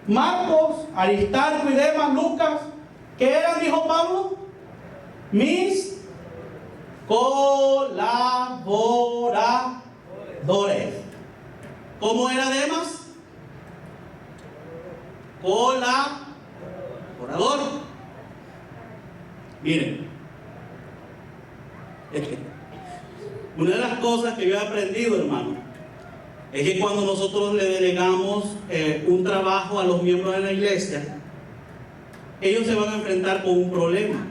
Marcos, Aristarco y Demas, Lucas, ¿qué eran, dijo Pablo? Mis colaboradores. ¿Cómo era Demas? Colaborador. Miren, una de las cosas que yo he aprendido, hermano, es que cuando nosotros le delegamos un trabajo a los miembros de la iglesia, ellos se van a enfrentar con un problema.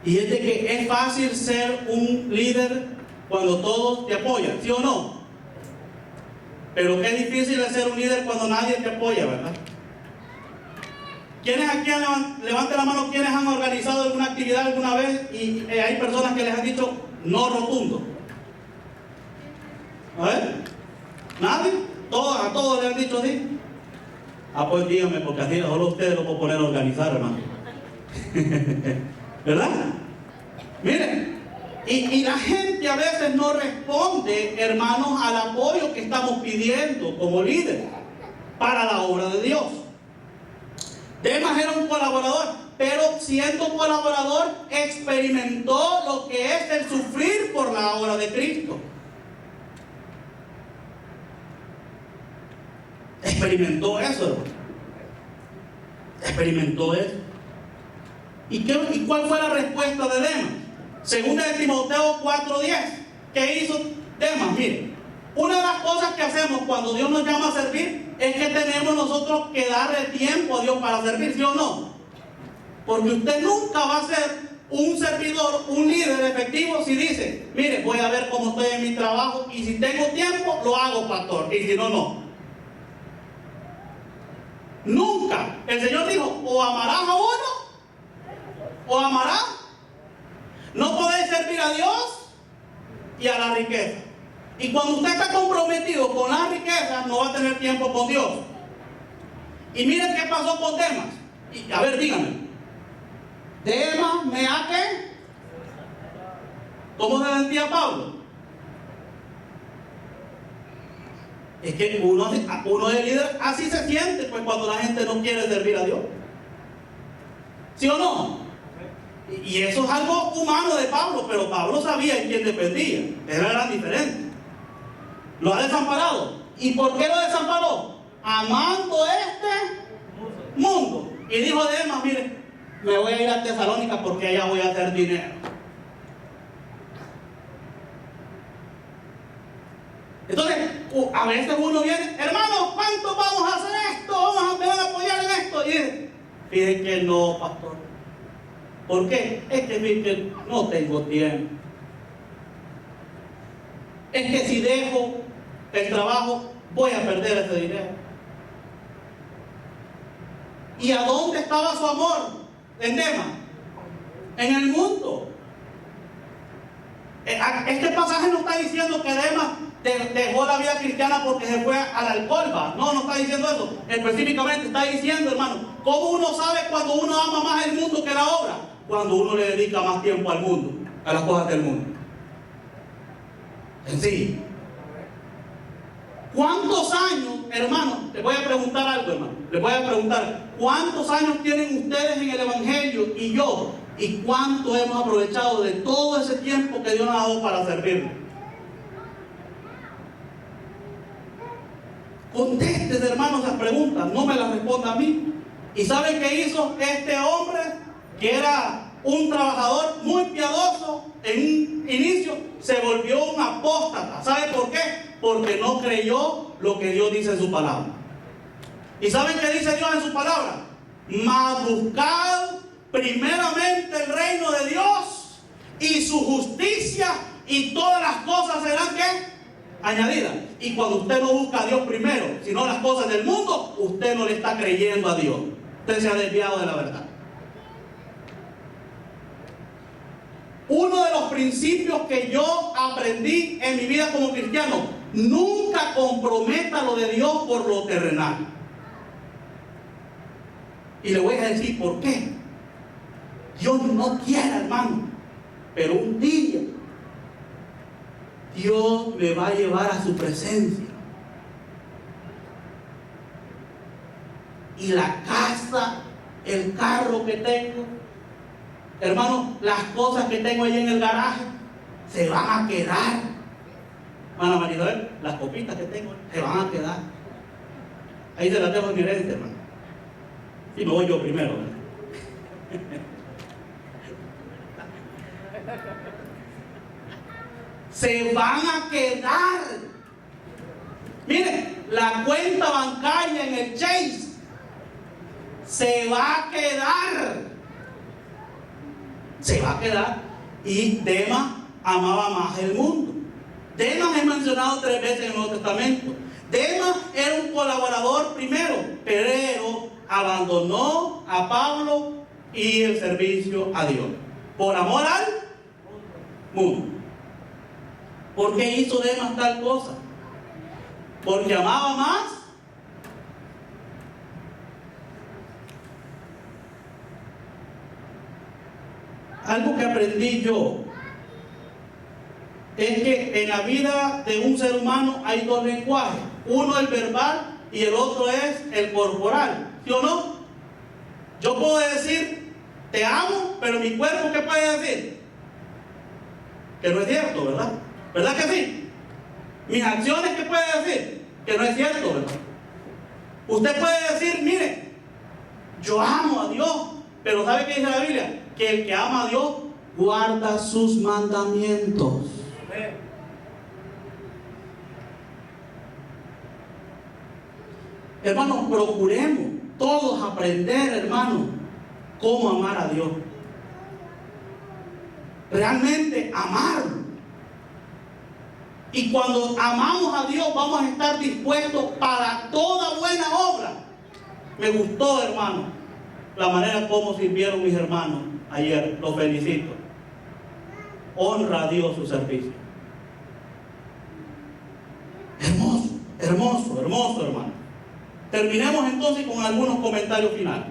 Y es de que es fácil ser un líder cuando todos te apoyan, ¿sí o no? Pero qué difícil es ser un líder cuando nadie te apoya, ¿verdad? ¿Quiénes aquí levanten la mano, quienes han organizado alguna actividad alguna vez y hay personas que les han dicho no rotundo? A ver, ¿nadie? ¿A todos le han dicho así? Ah, pues díganme, porque así solo ustedes lo pueden poner a organizar, hermano. ¿Verdad? Miren, y la gente a veces no responde, hermanos, al apoyo que estamos pidiendo como líderes para la obra de Dios. Demas era un colaborador, pero siendo colaborador experimentó lo que es el sufrir por la obra de Cristo. Experimentó eso, hermano. Experimentó eso. ¿Y cuál fue la respuesta de Demas? Segunda de Timoteo 4:10. ¿Qué hizo Demas? Mire, una de las cosas que hacemos cuando Dios nos llama a servir es que tenemos nosotros que darle tiempo a Dios para servir, ¿sí o no? Porque usted nunca va a ser un servidor, un líder efectivo si dice, mire, voy a ver cómo estoy en mi trabajo y si tengo tiempo, lo hago, pastor, y si no, no. Nunca. El Señor dijo, o amarás a uno o amarás. No podéis servir a Dios y a la riqueza. Y cuando usted está comprometido con la riqueza, no va a tener tiempo con Dios. Y miren qué pasó con Demas. Y, a ver, díganme. Demas, ¿me ha qué? ¿Cómo se sentía Pablo? Es que uno de líder así se siente, pues, cuando la gente no quiere servir a Dios. ¿Sí o no? Y eso es algo humano de Pablo, pero Pablo sabía en quién dependía. Era gran diferente. Lo ha desamparado. ¿Y por qué lo desamparó? Amando este mundo. Y dijo Demas, mire, me voy a ir a Tesalónica porque allá voy a hacer dinero. Entonces, a veces uno viene, hermano, ¿cuánto vamos a hacer esto? ¿Me van a apoyar en esto? Y dice, fíjense que no, pastor. ¿Por qué? Es que no tengo tiempo. Es que si dejo el trabajo, voy a perder ese dinero. ¿Y a dónde estaba su amor en Demas? En el mundo. Este pasaje no está diciendo que Demas dejó la vida cristiana porque se fue al alcohol, ¿va? No está diciendo eso. Específicamente está diciendo, hermano, ¿cómo uno sabe cuando uno ama más el mundo que la obra? Cuando uno le dedica más tiempo al mundo, a las cosas del mundo. Sencillo. ¿Cuántos años, hermano? Les voy a preguntar algo, hermano. Les voy a preguntar, ¿cuántos años tienen ustedes en el Evangelio y yo? ¿Y cuánto hemos aprovechado de todo ese tiempo que Dios nos ha dado para servirle? Conteste, hermano, esas preguntas. No me las responda a mí. ¿Y saben qué hizo este hombre, que era un trabajador muy piadoso en un inicio? Se volvió un apóstata. ¿Sabe por qué? Porque no creyó lo que Dios dice en su palabra. ¿Y saben qué dice Dios en su palabra? Mas buscad primeramente el reino de Dios y su justicia, y todas las cosas serán ¿qué? Añadidas. Y cuando usted no busca a Dios primero, sino las cosas del mundo, usted no le está creyendo a Dios. Usted se ha desviado de la verdad. Uno de los principios que yo aprendí en mi vida como cristiano: nunca comprometa lo de Dios por lo terrenal. Y le voy a decir por qué. Dios no quiere, hermano, pero un día Dios me va a llevar a su presencia. Y la casa, el carro que tengo, hermano, las cosas que tengo ahí en el garaje, se van a quedar. Hermana Marisabel, las copitas que tengo se van a quedar. Ahí se las dejo en herencia, hermano. Y me voy yo primero, ¿verdad? Se van a quedar. Mire, la cuenta bancaria en el Chase se va a quedar. Se va a quedar. Y Demas amaba más el mundo. Demas es mencionado 3 veces en el Nuevo Testamento. Demas era un colaborador primero, pero abandonó a Pablo y el servicio a Dios por amor al mundo. ¿Por qué hizo Demas tal cosa? Porque amaba más algo que aprendí yo es que en la vida de un ser humano hay 2 lenguajes: uno el verbal y el otro es el corporal. ¿Sí o no? Yo puedo decir te amo, pero mi cuerpo, ¿qué puede decir? Que no es cierto, ¿verdad? ¿Verdad que sí? Mis acciones, ¿qué puede decir? Que no es cierto, ¿verdad? Usted puede decir, mire, yo amo a Dios, pero ¿sabe qué dice la Biblia? Que el que ama a Dios guarda sus mandamientos. Hermanos, procuremos todos aprender, hermanos, cómo amar a Dios. Realmente amarlo. Y cuando amamos a Dios, vamos a estar dispuestos para toda buena obra. Me gustó, hermano, la manera como sirvieron mis hermanos ayer. Los felicito. Honra a Dios su servicio. Hermoso, hermoso, hermoso, hermano. Terminemos entonces con algunos comentarios finales.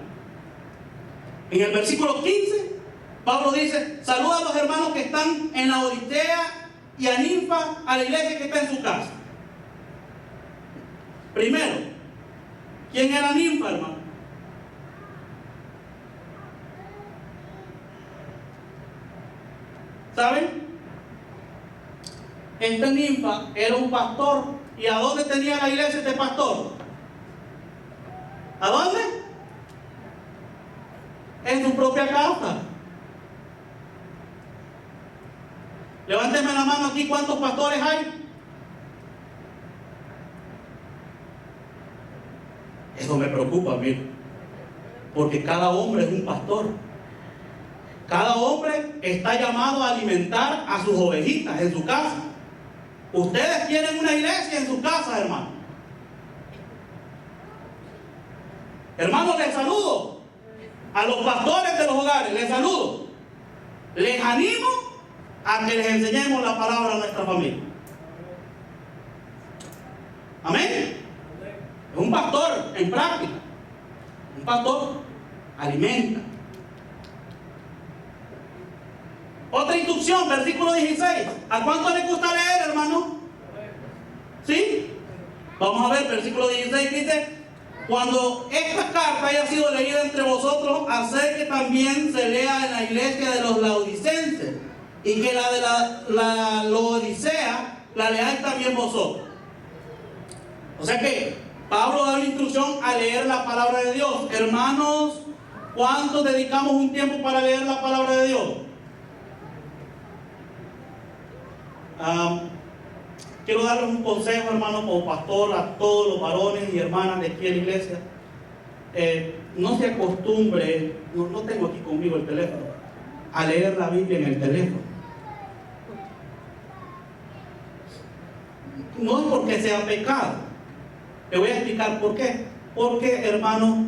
En el versículo 15, Pablo dice: saluda a los hermanos que están en la Odisea y a Ninfa, a la iglesia que está en su casa. Primero, ¿quién era Ninfa, hermano? ¿Saben? Este Ninfa era un pastor. ¿Y a dónde tenía la iglesia este pastor? ¿A dónde? En su propia casa. Levánteme la mano aquí, ¿cuántos pastores hay? Eso me preocupa, mire, porque cada hombre es un pastor. Cada hombre está llamado a alimentar a sus ovejitas en su casa. Ustedes tienen una iglesia en su casa, hermano. Hermanos, les saludo a los pastores de los hogares, les saludo. Les animo a que les enseñemos la palabra a nuestra familia. Amén. Es un pastor en práctica. Un pastor alimenta. Otra instrucción, versículo 16. ¿A cuánto les gusta leer, hermano? ¿Sí? Vamos a ver, versículo 16 dice: cuando esta carta haya sido leída entre vosotros, haced que también se lea en la iglesia de los laodicenses, y que la de la Laodicea la leáis también vosotros. O sea que Pablo da una instrucción a leer la palabra de Dios. Hermanos, ¿cuántos dedicamos un tiempo para leer la palabra de Dios? Quiero darles un consejo, hermano, como pastor, a todos los varones y hermanas de aquí en la iglesia. No se acostumbre, no tengo aquí conmigo el teléfono, a leer la Biblia en el teléfono. No es porque sea pecado. Le voy a explicar por qué. Porque, hermano,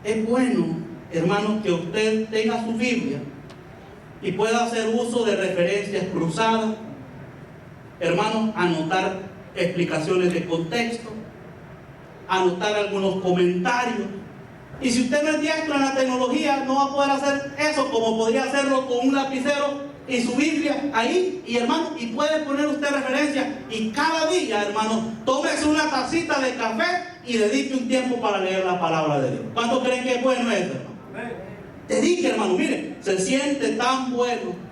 es bueno, hermano, que usted tenga su Biblia y pueda hacer uso de referencias cruzadas. Hermano, anotar explicaciones de contexto, anotar algunos comentarios. Y si usted no es diestro en la tecnología, no va a poder hacer eso como podría hacerlo con un lapicero y su Biblia ahí, y hermano, y puede poner usted referencia. Y cada día, hermano, tómese una tacita de café y dedique un tiempo para leer la palabra de Dios. ¿Cuántos creen que es bueno eso, hermano? Dedique, hermano, mire, se siente tan bueno.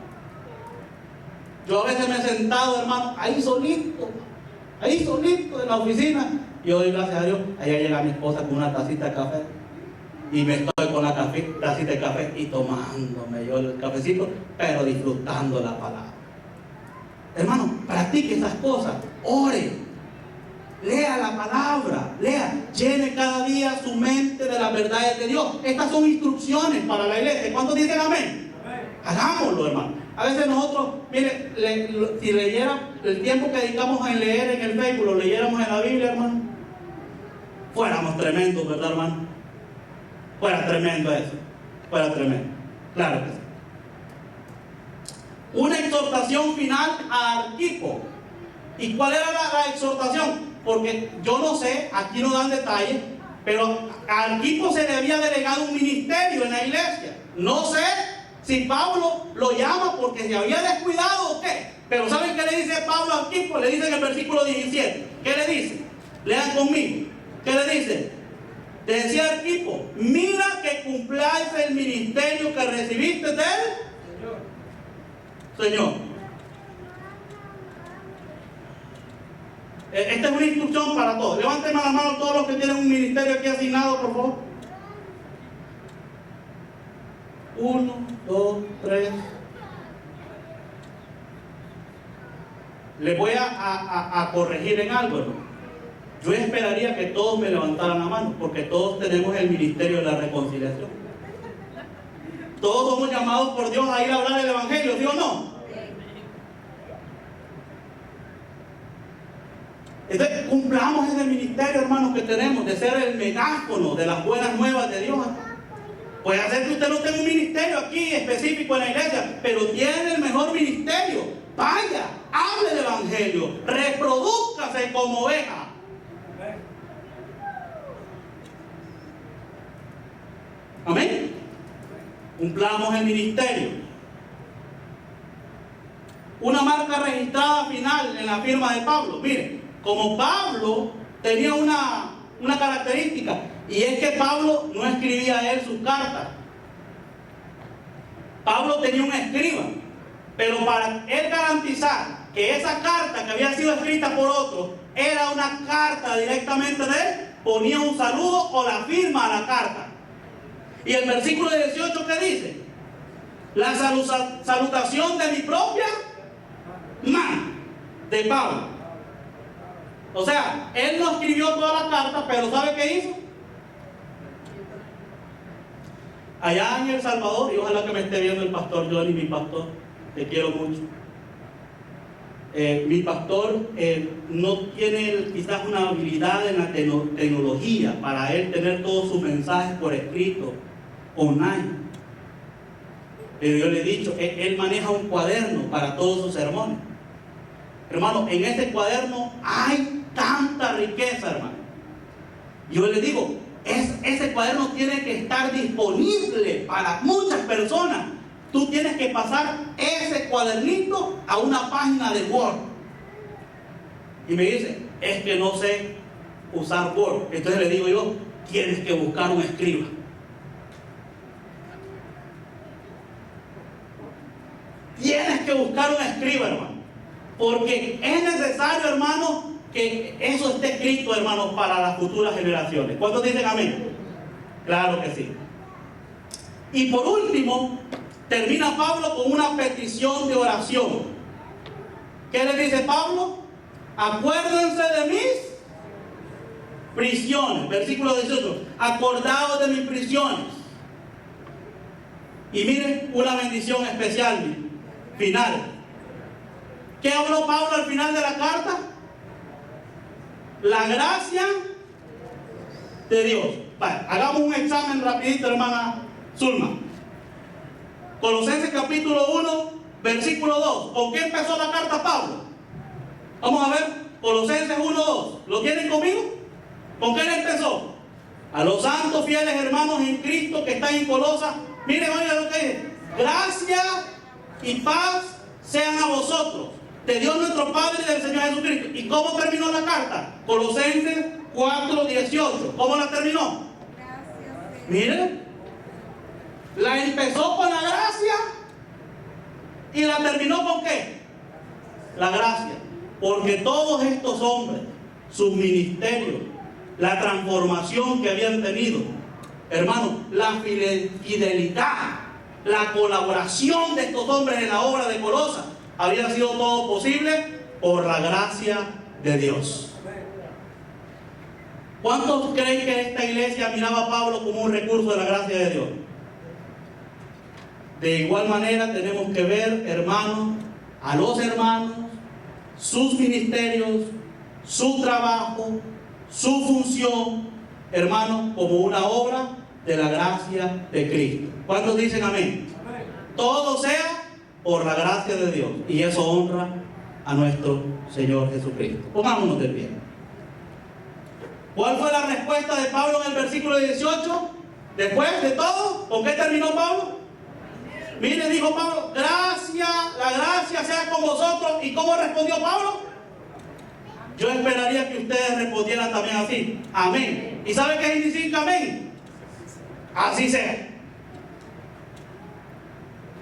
Yo a veces me he sentado, hermano, ahí solito en la oficina, y yo doy gracias a Dios. Allá llega mi esposa con una tacita de café, y me estoy con la tacita de café y tomándome yo el cafecito, pero disfrutando la palabra. Hermano, practique esas cosas, ore, lea la palabra, llene cada día su mente de las verdades de Dios. Estas son instrucciones para la iglesia. ¿Cuántos dicen amén? Hagámoslo, hermano. A veces nosotros, mire, si leyera el tiempo que dedicamos en leer en el Facebook, lo leyéramos en la Biblia, hermano, fuéramos tremendos, ¿verdad, hermano? Fuera tremendo eso, fuera tremendo, claro que sí. Una exhortación final a Arquipo. ¿Y cuál era la exhortación? Porque yo no sé, aquí no dan detalles, pero a Arquipo se le había delegado un ministerio en la iglesia. No sé si Pablo lo llama porque se había descuidado o qué. Pero ¿saben qué le dice Pablo a Arquipo? Le dice en el versículo 17. ¿Qué le dice? Lean conmigo. ¿Qué le dice? Le decía Arquipo: mira que cumpláis el ministerio que recibiste de él, Señor. Esta es una instrucción para todos. Levanten la mano todos los que tienen un ministerio aquí asignado, por favor. 1, 2, 3. Les voy a corregir en algo, ¿no? Yo esperaría que todos me levantaran la mano, porque todos tenemos el ministerio de la reconciliación. Todos somos llamados por Dios a ir a hablar el evangelio, ¿sí o no? Entonces, cumplamos ese ministerio, hermanos, que tenemos de ser el megáfono de las buenas nuevas de Dios. Puede ser que usted no tenga un ministerio aquí específico en la iglesia, pero tiene el mejor ministerio. Vaya, hable el evangelio, reprodúzcase como oveja. Amén. Cumplamos el ministerio. Una marca registrada final en la firma de Pablo. Mire, como Pablo tenía una característica, y es que Pablo no escribía él sus cartas. Pablo tenía un escriba, pero para él garantizar que esa carta que había sido escrita por otro era una carta directamente de él, ponía un saludo o la firma a la carta. Y el versículo 18, ¿qué dice? La salutación de mi propia mano, de Pablo. O sea, él no escribió toda la carta, pero ¿sabe qué hizo? Allá en El Salvador, y ojalá que me esté viendo el pastor Johnny, mi pastor, te quiero mucho. Mi pastor no tiene quizás una habilidad en la tecnología para él tener todos sus mensajes por escrito, online. Pero yo le he dicho, él maneja un cuaderno para todos sus sermones. Hermano, en ese cuaderno hay tanta riqueza, hermano. Yo le digo, ese cuaderno tiene que estar disponible para muchas personas. Tú tienes que pasar ese cuadernito a una página de Word. Y me dice, es que no sé usar Word. Entonces le digo yo, tienes que buscar un escriba. Tienes que buscar un escriba, hermano. Porque es necesario, hermano, que eso esté escrito, hermanos, para las futuras generaciones. ¿Cuántos dicen amén? Claro que sí. Y por último, termina Pablo con una petición de oración. ¿Qué le dice Pablo? Acuérdense de mis prisiones. Versículo 18. Acordaos de mis prisiones. Y miren, una bendición especial final. ¿Qué habló Pablo al final de la carta? La gracia de Dios. Vale, hagamos un examen rapidito, hermana Zulma. Colosenses capítulo 1, versículo 2. ¿Con qué empezó la carta Pablo? Vamos a ver, Colosenses 1, 2. ¿Lo tienen conmigo? ¿Con qué le empezó? A los santos fieles hermanos en Cristo que están en Colosas. Miren, oigan lo que dice. Gracia y paz sean a vosotros, de Dios nuestro Padre y del Señor Jesucristo. ¿Y cómo terminó la carta? Colosenses 4, 18. ¿Cómo la terminó? Miren, la empezó con la gracia y la terminó con ¿qué? La gracia. Porque todos estos hombres, sus ministerios, la transformación que habían tenido, hermanos, la fidelidad, la colaboración de estos hombres en la obra de Colosas, había sido todo posible por la gracia de Dios. ¿Cuántos creen que esta iglesia miraba a Pablo como un recurso de la gracia de Dios? De igual manera tenemos que ver, hermanos, a los hermanos, sus ministerios, su trabajo, su función, hermanos, como una obra de la gracia de Cristo. ¿Cuántos dicen amén? Todo sea por la gracia de Dios, y eso honra a nuestro Señor Jesucristo. Pongámonos de pie. ¿Cuál fue la respuesta de Pablo en el versículo 18? Después de todo, ¿con qué terminó Pablo? Mire, dijo Pablo, gracia, la gracia sea con vosotros. ¿Y cómo respondió Pablo? Yo esperaría que ustedes respondieran también así. Amén. ¿Y sabe qué significa amén? Así sea.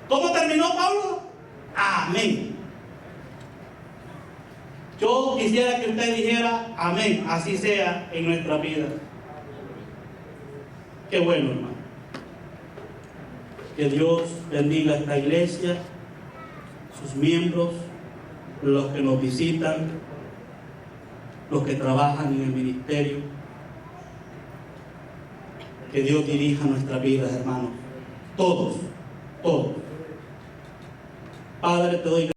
¿Cómo terminó Pablo? Amén. Yo quisiera que usted dijera amén, así sea en nuestra vida. Qué bueno, hermano. Que Dios bendiga esta iglesia, sus miembros, los que nos visitan, los que trabajan en el ministerio. Que Dios dirija nuestras vidas, hermanos. Todos, todos. Padre, te doy gracias.